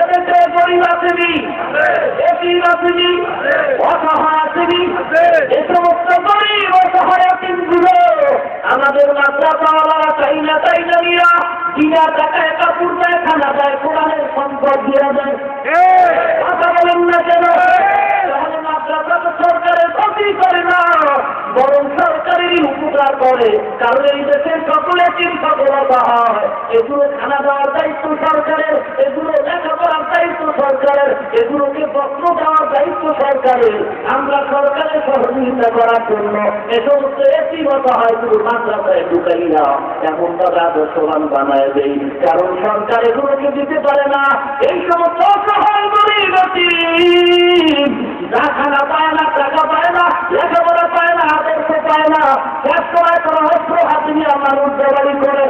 এদেশে গরিব আসেনি এতিম আসেনি অসহায় আসেনি এ সমস্ত গরিব অসহায় এতিমগুলো আমাদের মাদ্রাসাওয়ালারা চাই না নিয়া বিনা টাকায় কাপড় দেয় খানা দেয় কোরআনের সম্পদ দিয়ে দেয় কথা বলেন না কেন তাহলে মাদ্রাসা তো সরকারের ক্ষতি করে না বরং সরকারেরই উপকার করে কারণ এই দেশের সকলে সফলতা হয় এগুলো খানা দেওয়ার দায়িত্ব সরকারের এগুলো লেখাপড়ার দায়িত্ব সরকারের এগুলোকে যত্ন দেওয়ার দায়িত্ব সরকারের আমরা সরকারের সহযোগিতা করার জন্য এ সমস্ত এতিমতা হয় শুধু মাদ্রাসায় ঢুকাই না এমন তারা আদর্শবান বানায় দেই কারণ সরকার এগুলোকে দিতে পারে না এই সমস্ত অসহায় গরিব যা খানা পায় না টাকা পায় না লেখাপড়া পায় না আদর্শ পায় না ব্যবসায় করা অস্ত্র হাতে নিয়ে মানুষ জবানি করে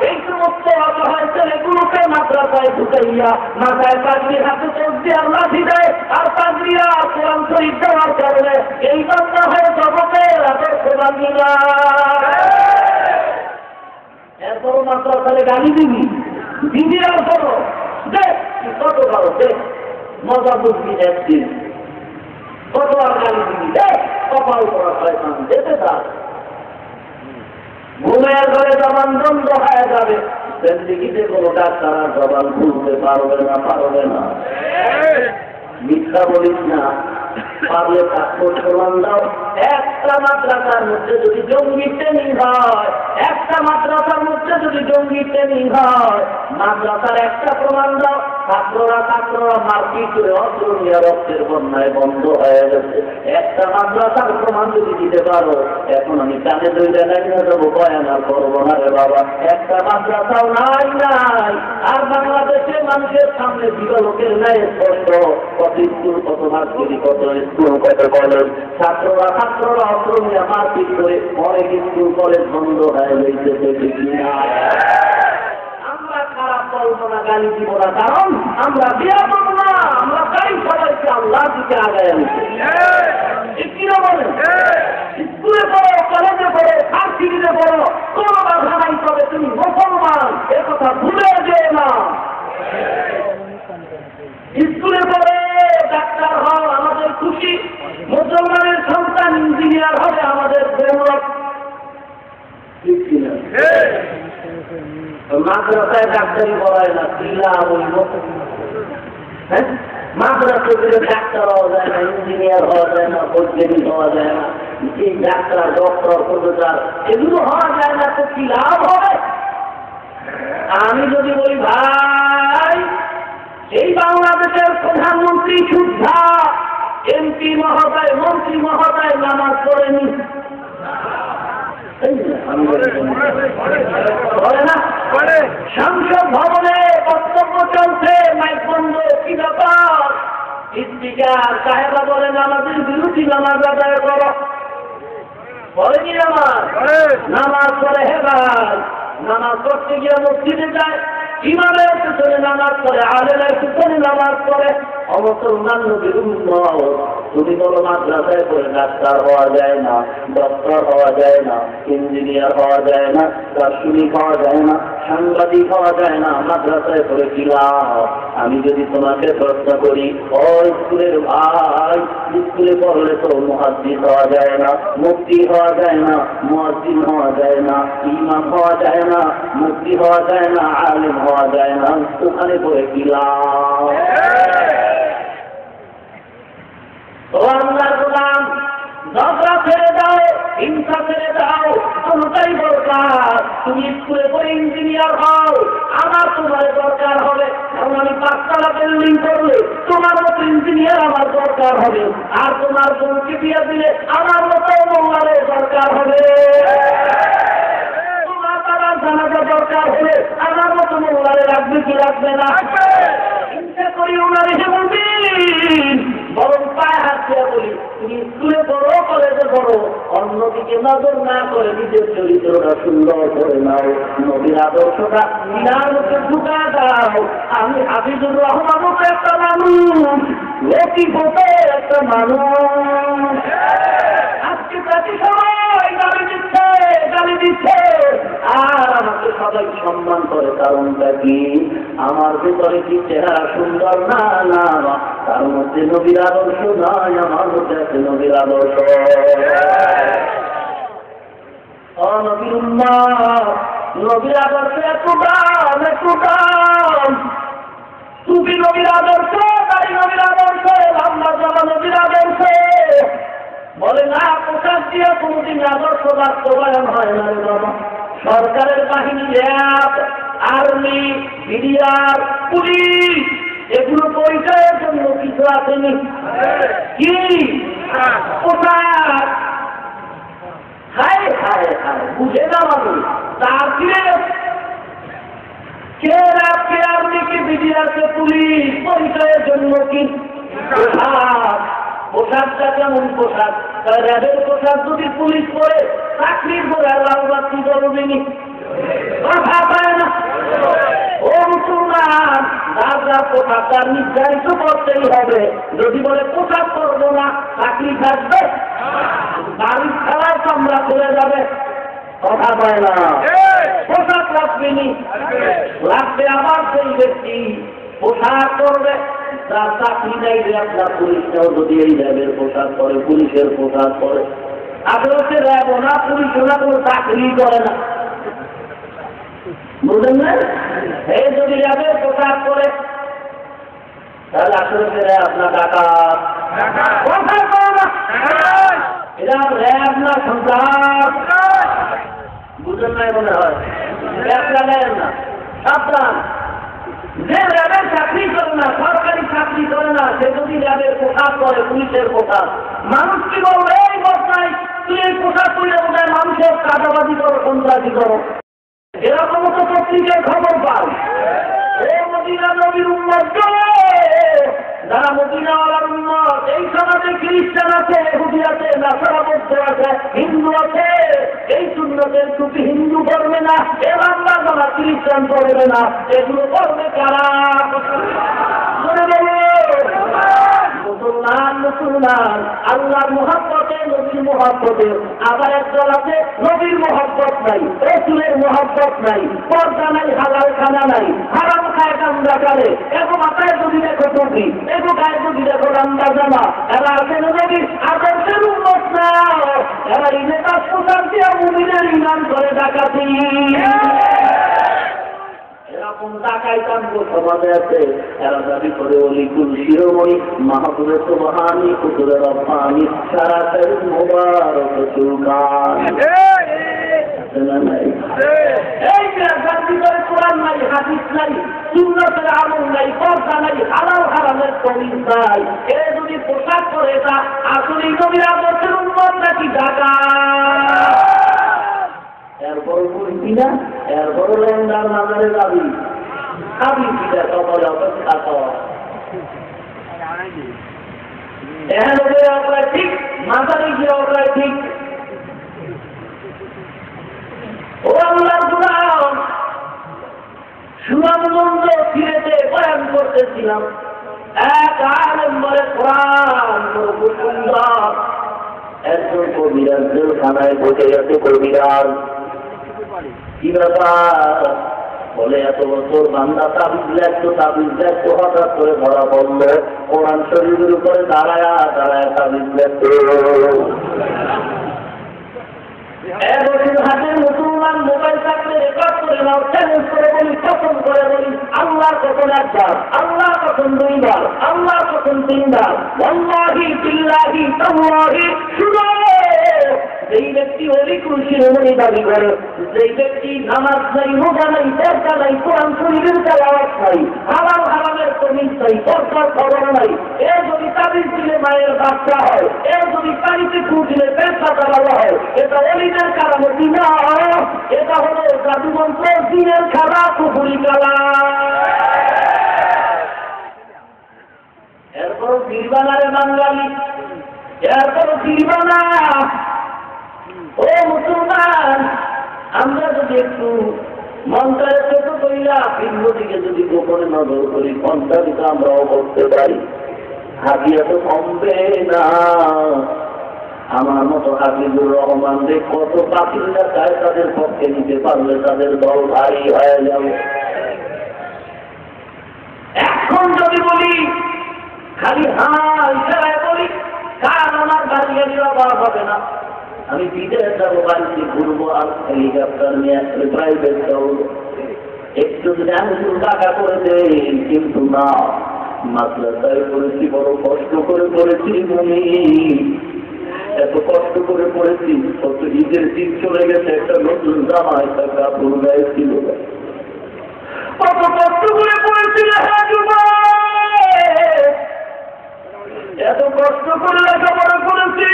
এই সমস্ত অসহায় ছেলেগুলোকে মাদ্রাসায় ঢুকাইয়া মাথায় পাগড়ি হাতে চলছে আর লাঠি দেয় আর পাগড়িয়া কোরআন শরীফ দেওয়ার কারণে এই বান্দা হয়ে জগতের আদর্শ বাঙ্গিনা এরপরও মাদ্রাসায় গালি দিবি দিদিরার পরও দেখ কত ভালো দেখ মজা বুঝবি একদিন কত আর গালি দিবি দেখ কপাল করা শয়তান যেতে থাক ঘুমের ঘরে জবান বন্ধ হয়ে যাবে, জিন্দেগিতে কোনো ডাক্তার আর জবান খুলতে পারবে না। মিথ্যা বলিস না, পারলে পাসপোর্ট প্রমাণ দাও। একটা মাদ্রাসার মধ্যে যদি জঙ্গি ট্রেনিং হয়, একটা মাদ্রাসার মধ্যে যদি জঙ্গি ট্রেনিং হয়, মাদ্রাসার একটা প্রমাণ দাও। ছাত্ররা মারপিট করে অস্ত্র নিয়ে রক্তের বন্যায় বন্ধ হয়ে গেছে। একটা মাদ্রাসার প্রমাণ যদি দিতে পারো, এখন আমি কানে ধরে লাগিয়ে দেবো, বয়ানা করবো না রে বাবা। একটা মাদ্রাসাও নাই। আর বাংলাদেশে মানুষের সামনে দিবালোকের ন্যায় স্পষ্ট, কত স্কুল, কত ভার্সিটি, কত স্কুল, কত কলেজ, ছাত্ররা অস্ত্র নিয়ে মারপিট করে অনেক স্কুল কলেজ বন্ধ হয়ে গেছে। আমরা খারাপ বলবো না, গালি দিব না, কারণ আমরা বিয়া করবো না, আমরা তাই সবাইকে আল্লাহ দিকে আগায় আনছি। কিনা বলেন? স্কুলে পড়ো, কলেজে পড়ো, ভার্সিটিতে পড়ো, কোনো বাধা নাই, তবে তুমি মুসলমান, এ কথা ভুলে যেও না। স্কুলে পড়ে ডাক্তার হও, আমাদের খুশি। মুসলমানের সন্তান ইঞ্জিনিয়ার হবে, আমাদের গৌরব। মাদ্রাসায় ডাক্তারি পড়ায় না, ক্রীড়া বলব। হ্যাঁ, মাদ্রাসা দিলে ডাক্তার হওয়া যায় না, ইঞ্জিনিয়ার হওয়া যায় না, বৈজ্ঞানিক হওয়া যায় না, এই ডাক্তার, ডক্টর, প্রফেসর এগুলো হওয়া যায় না, তো কি লাভ হবে? আমি যদি বলি ভাই, এই বাংলাদেশের প্রধানমন্ত্রী সুদ্ধা এমপি মহোদয়, মন্ত্রী মহোদয় নামাজ পড়েনি, সংসদ ভবনে বক্তব্য চলছে, মাইক বন্ধ, কি ব্যাপার? স্পিকার সাহেবা বলে নামাজের বিরোধী নামাজ আদায় করো, পড়েনি নামাজ পড়ে। হে ভাই, নামাজ পড়তে গিয়ে মসজিদে যায়, ইমামের পিছনে নামাজ পড়ে, আলেমের পিছনে নামাজ পড়ে। অমুসলমান নবীর উম্মত, তুমি বলো মাদ্রাসায় পড়ে ডাক্তার হওয়া যায় না, ডক্টর হওয়া যায় না, ইঞ্জিনিয়ার হওয়া যায় না, দার্শনিক হওয়া যায় না, সাংবাদিক হওয়া যায় না, মাদ্রাসায় পড়ে কি লাভ? আমি যদি তোমাকে প্রশ্ন করি, ও স্কুলের ভাই, স্কুলে পড়লে তো মুহাদ্দিস হওয়া যায় না, মুফতি হওয়া যায় না, মুয়াজ্জিন হওয়া যায় না, ইমাম হওয়া যায় না, মুফতি হওয়া যায় না, আলেম হওয়া যায় না, ওখানে পড়ে কি লাভ? ও আল্লাহর গোলাম, ঝগড়া ছেড়ে দাও, হিংসা ছেড়ে দাও, কোনটাই দরকার। তুমি স্কুলে পড়ে ইঞ্জিনিয়ার হও, আমার তোমার দরকার হবে, কারণ আমি 5 তলা বিল্ডিং করলে তোমার মতো ইঞ্জিনিয়ার আমার দরকার হবে, আর তোমার বোনকে বিয়ে দিলে আমার মতো মোল্লারের দরকার হবে, তোমার বাবার জানাজা দরকার হলে আমার মতো মোল্লারে রাখবে কি রাখবে না? চিন্তা করি ওনারে বলবেন, বরং পায়ে হাত দিয়ে বলি, তুমি স্কুলে পড়ো, কলেজে পড়ো, অন্যদিকে নজর না করে নিজের চরিত্রটা সুন্দর করে নাও, নবীর আদর্শটা মিনার মুখে ঢুকা দাও। আমি হাফিজুর রহমান একটা মানুষ, লতিফ একটা মানুষ, আজকে তাকে সবাই গালি দিচ্ছে, আর আমাকে সবাই সম্মান করে। কারণটা কি? আমার ভিতরে কি চেহারা সুন্দর? না, তার মধ্যে নবীর আদর্শ নাই, আমার মধ্যে আছে নবীর আদর্শ। নবীর উম্মত, নবীর আদর্শ একটু দাম, টুপি নবীর আদর্শ, দাড়ি নবীর আদর্শ, লম্বা জামা নবীর আদর্শ। বলে না, পোশাক দিয়ে কোনদিন আদর্শ বাস্তবায়ন হয় না রে বাবা। সরকারের বাহিনী, র্যাব, আর্মি, বিডিআর, পুলিশ, এগুলো পরিচয়ের জন্য কিছু আসেনি কি? পোশাক। হায় হায় হায়, বুঝে না মানুষ। তার কে র্যাব, কে আর্মি, কে বিডিআর, কে পুলিশ, পরিচয়ের জন্য কি? পোশাক। পোশাকটা কেমন পোশাক? র্যাবের পোশাক যদি পুলিশ পরে, চাকরির পরে লাউবাদ কি করবেনি? কথা পায় না। ও মুসলমান, যার পোশাক তার নির্ধারিত করতেই হবে। যদি বলে পোশাক করবো না, চাকরি থাকবে, বাড়ির খেলায় কামরা চলে যাবে। কথা পায় না। পোশাক রাখবেনি, রাখবে আবার সেই ব্যক্তি পোশাক করবে। যার চাকরি নেই, আপনার পুলিশটাও যদি এই র্যাবের পোশাক করে, পুলিশের পোশাক করে, আসলে হচ্ছে র্যাবও না, পুলিশও না, কোনো চাকরি করে না, বুঝলেন না? এই যদি র্যাবের পোশাক করে তাহলে আসলে হচ্ছে র্যাব না ডাকাত? এরা র্যাব না সন্ত্রাস, বুঝলেন না? মনে হয় র্যাব লাগায় না, সাবধান। যে র্যাবের চাকরি করে না, সরকারি চাকরি করে না, সে যদি র্যাবের পোশাক করে, পুলিশের পোশাক, মানুষ কি বলবে? এই বস্তায় তুই এই পোশাক তুলে বোধহয় মানুষের চাঁদাবাজি করো, সন্ত্রাসী করো। এরকম তো পত্রিকায় খবর পাও। ও মদিনা নবীর উম্মত, যারা মদিনাওয়ালার উম্মত, এই সমাজে খ্রিস্টান আছে, ইহুদি আছে, নাসারা বৌদ্ধ আছে, হিন্দু আছে। এই সুন্নতের টুপি হিন্দু করবে না, এ বাংলা যারা খ্রিস্টান করবে না, এগুলো করবে কারা? মুসলমান মুসলমান আল্লাহর মহব্বতে, নবীর মহব্বতে। আবার একদল আছে নবীর মহব্বত নাই, রাসূলের মহব্বত নাই, পর্দা নাই, হালাল খানা নাই, হারাম খায় কান্দা করে। এগো মাথায় যদি দেখো টুপি, এগো গায়ে যদি দেখো রান্দা জামা, এরা আছেন নবীর আদর্শের উন্মত না। এরা ইনে কাজ পোশাক দিয়ে মুমিনের ইমান করে ডাকাতি। এরকম ডাকাইতাম সমাজে আছে, এরা দাবি করে অলিকুল শিরোমণি মাহবুবে সুবহানি কুতুরে রব্বানি সারা শরীর মোবারক চুলকান। এই দাবি করে কোরআন নাই, হাদিস নাই, সুন্নতের আমল নাই, পর্দা নাই, হালাল হারামের তমিজ নাই। এ যদি পোশাক করে তা আসলেই নবীর আদর্শের উন্মত নাকি ডাকাত? এরপরও করবি না, এরপরও লেন্দার নাজারে যাবি, খাবি পিঠা সকলে অপেক্ষা কর। এখানে অপরাধ ঠিক, মাথারে গিয়ে অপরাধ ঠিক। ও আল্লাহর গোলাম, সুনামগঞ্জ সিলেটে বয়ান করতেছিলাম, এক আলেম বলে কোরআন খুব সুন্দর। একজন কবিরাজ জেলখানায় বসে আছে, কবিরাজ কি ব্যাপার বলে, এত বছর বান্দা তাবিজ লেখতো, হঠাৎ করে ধরা পড়লো কোরআন শরীফের উপরে দাঁড়ায় তাবিজ লেখতো। হাতের মুসলমান মোবাইল থাকলে রেকর্ড করে নাও, চ্যালেঞ্জ করে বলি, কসম করে বলি, আল্লাহ কখন একবার, আল্লাহ কখন দুইবার, আল্লাহ কখন তিনবার, ওয়াল্লাহি বিল্লাহি তাল্লাহি। শুনো, যেই ব্যক্তি অলিকুল শিরোমণি দাবি করে, যেই ব্যক্তি নামাজ নাই, রোজা নাই, পর্দা নাই, কোরআন শরীফের তেলাওয়াত নাই, হালাল হারামের তমিজ নাই, পর্দার খবর নাই, এ যদি তাবিজ দিলে মায়ের বাচ্চা হয়, এ যদি পানিতে ফু দিলে পেশা চালানো হয়, এটা অলিদের কারামতি না, এটা হলো জাদুমন্ত্র, দিনের খেলা, কুকুরি খেলা। এরপরও বীরবানারে বাঙালি, এরপরও বীরবানা। ও মুসলমান, আমরা যদি একটু মন্ত্রের ছোট করিলা ভিন্ন দিকে যদি গোপনে নজর করি, পঞ্চালিত আমরাও করতে পারি। হাতিয়া তো কমবে না। আমার মতো হাফিজুর রহমান রে কত কাফিররা চায় তাদের পক্ষে নিতে পারলে তাদের দল ভারী হয়ে যাবে। এখন যদি বলি, খালি হ্যাঁ ইশারায় বলি, কার আমার গাড়ি গাড়ির অভাব হবে না। আমি বিদেশ যাবো, বাড়িতে ঘুরবো, আর হেলিকপ্টার নিয়ে আসলে প্রাইভেট যাবো, একটু যদি আমি টাকা করে দেই, কিন্তু না, মাদ্রাসায় পড়েছি, বড় কষ্ট করে পড়েছি, আমি এত কষ্ট করে পড়েছি, কত ঈদের দিন চলে গেছে, একটা নতুন জামা, একটা কাপড় গায়ে ছিল, কত কষ্ট করে পড়েছিল, এত কষ্ট করে লেখাপড়া করেছি,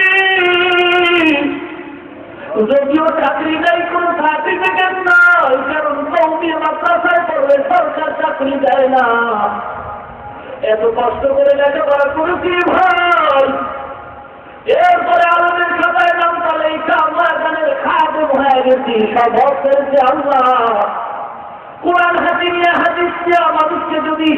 যদিও চাকরি নাই, কোনো সার্টিফিকেট নাই, কারণ কওমি মাদ্রাসায় পড়লে সরকার চাকরি দেয় না। এত কষ্ট করে লেখাপড়া করেছি ভাই, এরপরে আলমের খাতায় নাম তাহলে আল্লাহ গানের খাদেম হয়ে গেছি, সব হচ্ছে আল্লাহ। কোরআন হাদিস দিয়া মানুষকে যদি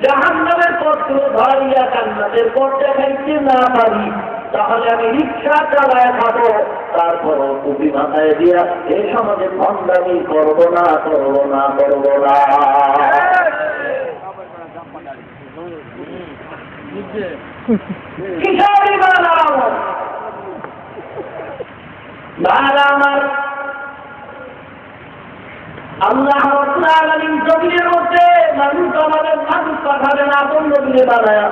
জাহান্নামের পথ ধরিয়া জান্নাতের পথ দেখাইতে না পারি, তাহলে আমি রিক্সা চালায় খাবো, তারপরও টুপি মাথায় দিয়া এই সমাজে ভণ্ডামি করবো না, করবো না, করবো না। আমার আল্লাহ রাব্বুল আলামিন জমিনের মধ্যে মানুষ আমাদের মানুষ পাঠাবেন আপন নবীকে বানায়া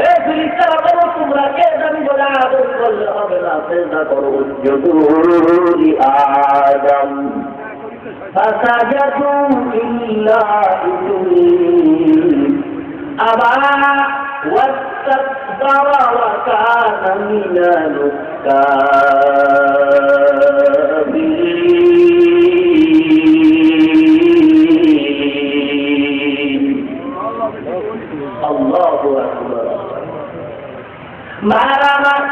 এই ফিরিস্তারা বলো তোমরা কে জানি বলে আদর করলে হবে না সেজদা করো উসজুদু আদম ফাসাজাদু ইল্লা ইবলিস আবা ওয়াস্তাকবারা ওয়া কানা মিনাল কাফিরিন আল্লাহু আকবার মারা আমার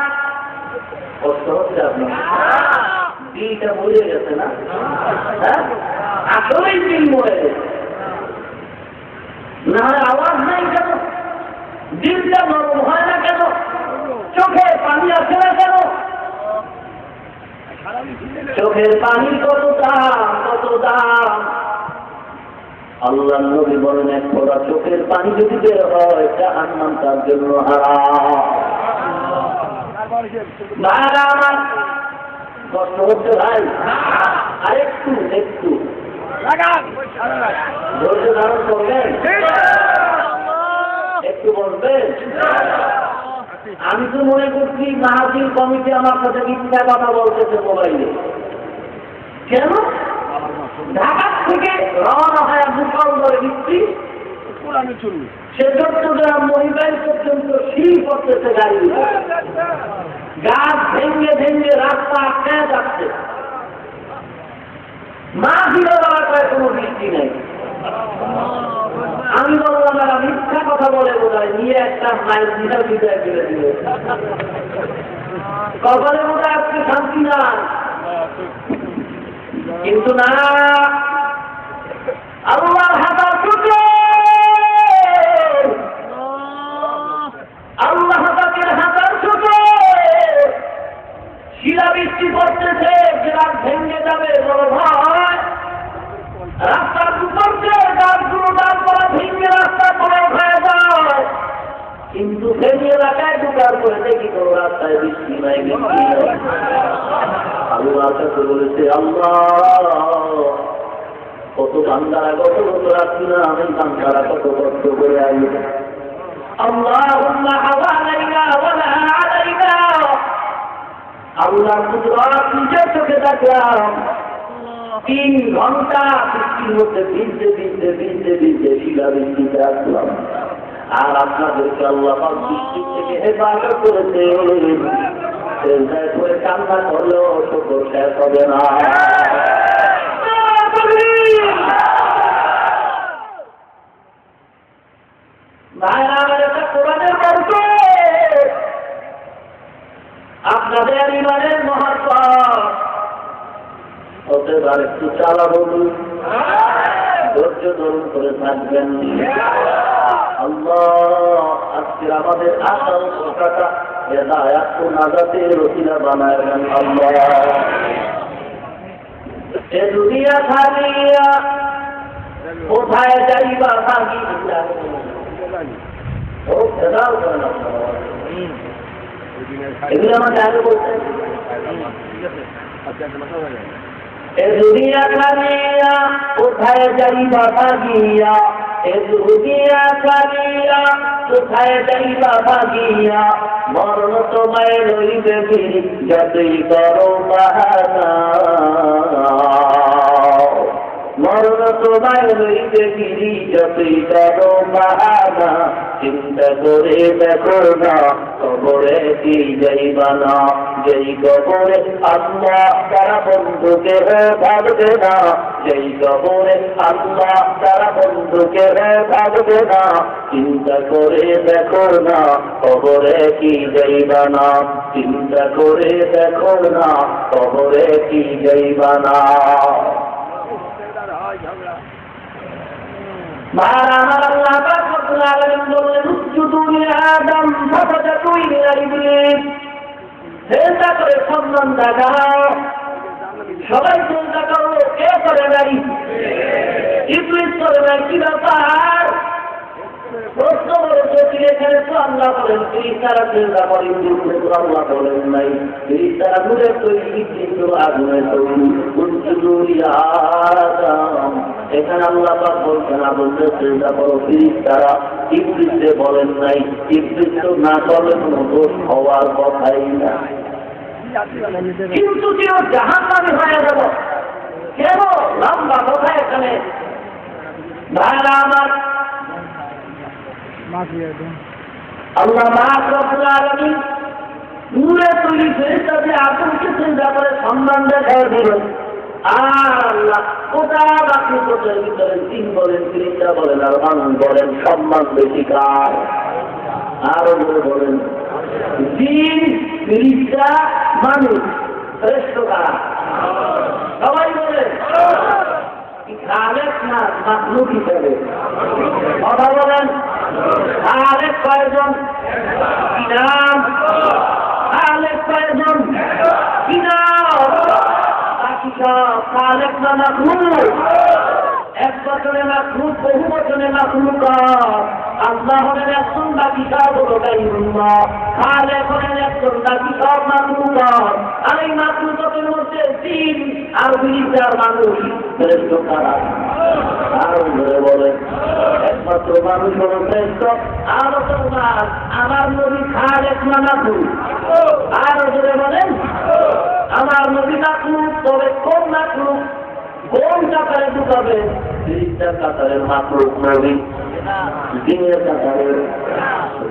কষ্ট হচ্ছে আপনার দিলটা মরে গেছে না হ্যাঁ আসলেই দিল মরে গেছে না হয় আওয়াজ নাই কেন দিলটা নরম হয় না কেন চোখে পানি আসে না কেন চোখের পানি কত দাম আল্লাহ নবী বলেন এক ফোঁটা চোখের পানি যদি বের হয় জাহান্নাম তার জন্য হারাম ভাইরা আমার কষ্ট হচ্ছে ভাই আর একটু ধৈর্য ধারণ করবেন একটু বলবেন আমি তো মনে করছি মাহফিল কমিটি আমার সাথে মিথ্যা কথা বলতেছে মোবাইলে কেন ঢাকা থেকে রওনা হয় মুসলমানের ভিত্তি সে চট্টগ্রাম মহিলার পর্যন্ত শিল করতেছে গাড়ি গাছ ভেঙে রাস্তা আটকে যাচ্ছে মাহফিল এলাকায় কোনো বৃষ্টি নেই আমি বললাম এরা মিথ্যা কথা বলে বোধহয় নিয়ে একটা মাইল বিদায় ফেলে দিল কপালে বোধহয় আজকে শান্তি না কিন্তু না আল্লাহ হাজার শুকর আল্লাহ পাকের হাজার শুকর শিলা বৃষ্টি করতেছে গ্রাম ভেঙে যাবে বড় ভয় রাস্তার উপরতে গাছগুলো ডাল করা ভেঙে রাস্তা বড় হয়ে যায় কিন্তু ফেরি এলাকায় ঢুকার করে দেখি কোনো রাস্তায় বৃষ্টি নাই আল্লাহ কাছে বলেছে আল্লাহ কত বান্দারা কত বছর আসছি না আমি বান্দারা কত কষ্ট করে আইব আল্লাহুম্মা হাওয়ালাইনা ওয়ালা আলাইনা আল্লাহ কুদরত নিজের চোখে দেখলাম 3 ঘন্টা বৃষ্টির মধ্যে ভিজতে শিলা বৃষ্টিতে আসলাম আর আপনাদেরকে আল্লাহ পাক বৃষ্টি থেকে হেফাজত করেছে করে কান্না করলেও শুকর শেষ হবে না কোরআনের গল্প আপনাদের ইমানের মহত্ব হতে পারে একটু চালা বলুন ধৈর্য ধরুন করে থাকবেন আল্লাহ আজকের আমাদের আশা ও প্রত্যাশা হেদায়াত ও নাজাতের ওসিলা বানায় দেন আল্লাহ এ দুনিয়া খালিয়া কোথায় যাইবা ভাগিয়া ও খেদাও করেন এগুলো আমাকে আগে বলছেন এ দুনিয়া খালিয়া কোথায় যাইবা ভাগিয়া এ দুনিয়া খালিয়া কোথায় যাইবা ভাগিয়া মরণ তোমায় রইবে ফিরি যতই করো বাহানা মরণ তোমায় রইবে ফিরি যতই করো বাহানা চিন্তা করে দেখো না কবরে কি যাইবা না যেই কবরে আল্লাহ তারা বন্ধুকে ভাববে না যেই কবরে আল্লাহ তারা বন্ধুকে ভাববে না চিন্তা করে দেখো না কবরে কি যাইবা না চিন্তা করে দেখো না কবরে কি যাইবা না আমার আল্লাহ পাক রব্বুল আলামিন বললেন উসজুদু লিআদম ফাসাজাদু ইল্লা ইবলিস সেজদা করে সম্মান দাও সবাই সেজদা করো কে করে নাই ইবলিস করে নাই কি ব্যাপার প্রশ্ন করেছে এখানে তো আল্লাহ বলেন ফেরেশতারা সেজদা করে ইবলিস আল্লাহ বলেন নাই ফেরেশতারা নূরের তৈরি ইবলিস আগুনের তৈরি উসজুদু ইয়া আদম এখানে আল্লাহ পাক বলছেন আদমকে সেজদা করো ফেরেশতারা ইবলিসে বলেন নাই ইবলিস তো না করলে কোনো দোষ হওয়ার কথাই না কিন্তু কেউ জাহান্নামী হয়ে গেল কেন লম্বা কথা এখানে ভাইরা আমার আল্লাহ পাক রব্বুল আলামিন নূরে তৈরি ফেরেশতাকে আদমকে সেজদা করে সম্মান দেখায় দিলেন আর আল্লাহ ওটা বাকি কোটের ভিতরে জিন বলেন ফেরেশতা বলেন আর মানুষ বলেন সম্মান বেশি কার আরো বলেন জিন ফেরেশতা মানুষ শ্রেষ্ঠ কারা সবাই বলেন খালেক না মাখলুক হিসেবে কথা বলেন খালেক কয়জন ইনাম খালেক কয়জন ইনাম বাকি সব খালেক না মাখলুক এক বছরে মাখলুক বহু বছরে মাখলুক আল্লাহ হলেন একজন বাকি সব হলো গায়রুল্লাহ খালেক হলেন একজন বাকি সব মাখলুক আর এই মাখলুকের মধ্যে জিন আর ফেরেশতার মানুষ শ্রেষ্ঠ কারা আরো ধরে বলেন একমাত্র মানুষ হলো শ্রেষ্ঠ আরো তো আমার নবী খালেক না মাখলুক আরো ধরে বলেন আমার নবী মাখলুক তবে কোন মাখলুক কোন কাতারে ঢুকাবে ফেরেশতার কাতারের মাখলুক নবী দিনের কাতারে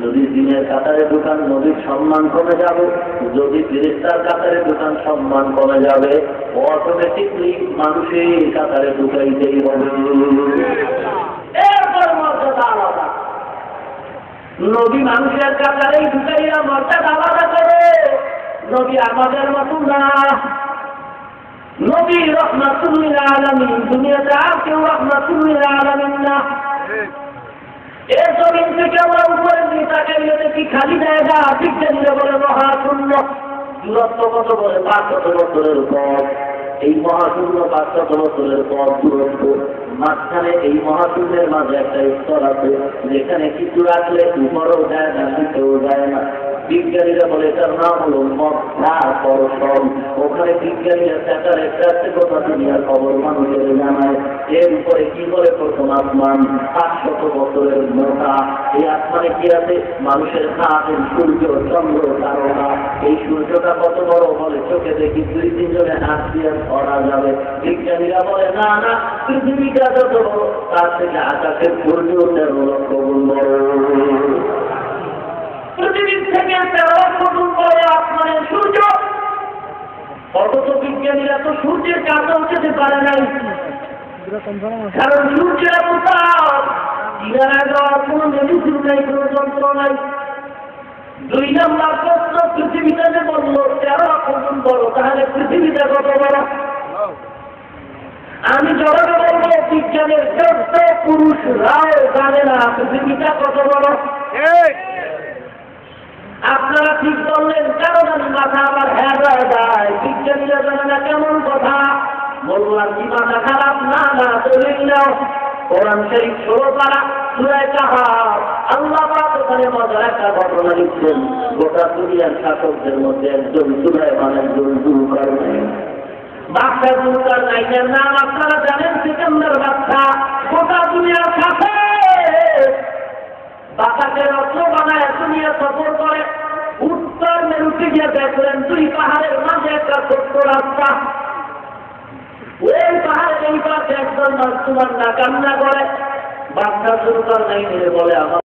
যদি দিনের কাতারে ঢুকান নবীর সম্মান কমে যাবে যদি ফেরেশতার কাতারে ঢুকান সম্মান কমে যাবে অটোমেটিকলি মানুষের কাতারে ঢুকাইতেই হবে এরপর মর্যাদা আলাদা নবী মানুষের কাতারেই ঢুকাইয়া মর্যাদা আলাদা করে নবী আমাদের মতো না নবী রাহমাতুল লিল আলামিন দুনিয়াতে আর কেউ রাহমাতুল লিল আলামিন না এর জমিন থেকে আমরা উপরে নিয়ে তাকাইলে দেখি খালি জায়গা বিজ্ঞানীরা বলে মহাশূন্য দূরত্ব কত বলে 500 বছরের পর এই মহাশূন্য 500 বছরের পর দূরত্ব মাঝখানে এই মহাশূন্যের মাঝে একটা স্তর আছে যেখানে কিছু রাখলে উপরেও যায় না নিচেও যায় না বিজ্ঞানীরা বলে এটার নাম হলো মধ্যাকর্ষণ ওখানে বিজ্ঞানীরা সেটার একটা কথা দুনিয়ার খবর মানুষের জানায় এর উপরে কি বলে প্রথম আসমান 500 বছরের মোটা এই আসমানে কি আছে মানুষের হাতের সূর্য চন্দ্র তারকা এই সূর্যটা কত বড় বলে চোখে দেখি 2-3 জনের হাত দিয়ে ধরা যাবে বিজ্ঞানীরা বলে না না পৃথিবীটা যত বড় তার থেকে আকাশের সূর্য 13 লক্ষ গুণ বড় পৃথিবীর থেকে 13 লক্ষ গুণ বড় আসমানের সূর্য অথচ বিজ্ঞানীরা তো সূর্যের কাছেও যেতে পারে নাই কারণ সূর্যের উত্তাপ ইনারা যাওয়ার কোনো মেডিসিন নাই কোনো যন্ত্র নাই 2 নম্বর প্রশ্ন পৃথিবীটা যে বলল 13 লক্ষ গুণ বড় তাহলে পৃথিবীটা কত বড় আমি জবাবে বলবো বিজ্ঞানের শ্রেষ্ঠ পুরুষরাও জানে না পৃথিবীটা কত বড় আপনারা ঠিক বললেন কারণ আমি মাথা আমার হ্যাঁ যায় বিজ্ঞানীরা জানে না কেমন কথা বললাম কি মাথা খারাপ না না দলিল নাও কোরআন শরীফ 16 পারা সূরা কাহাফ আল্লাহ পাক ওখানে মজার একটা ঘটনা লিখছেন গোটা দুনিয়ার শাসকদের মধ্যে একজন সুলাইমান একজন যুলকারনাইন বাদশা যুলকারনাইনের নাম আপনারা জানেন সিকান্দার বাদশা গোটা দুনিয়ার শাসক বাতাসে রত্ন বানায় দুনিয়া সফর করে উত্তর মেরুতে গিয়ে দেখলেন 2 পাহাড়ের মাঝে একটা ছোট্ট রাস্তা ওই পাহাড়ের এই পাশে একজন মুসলমান না কান্না করে বাদশা যুলকারনাইন বলে আমার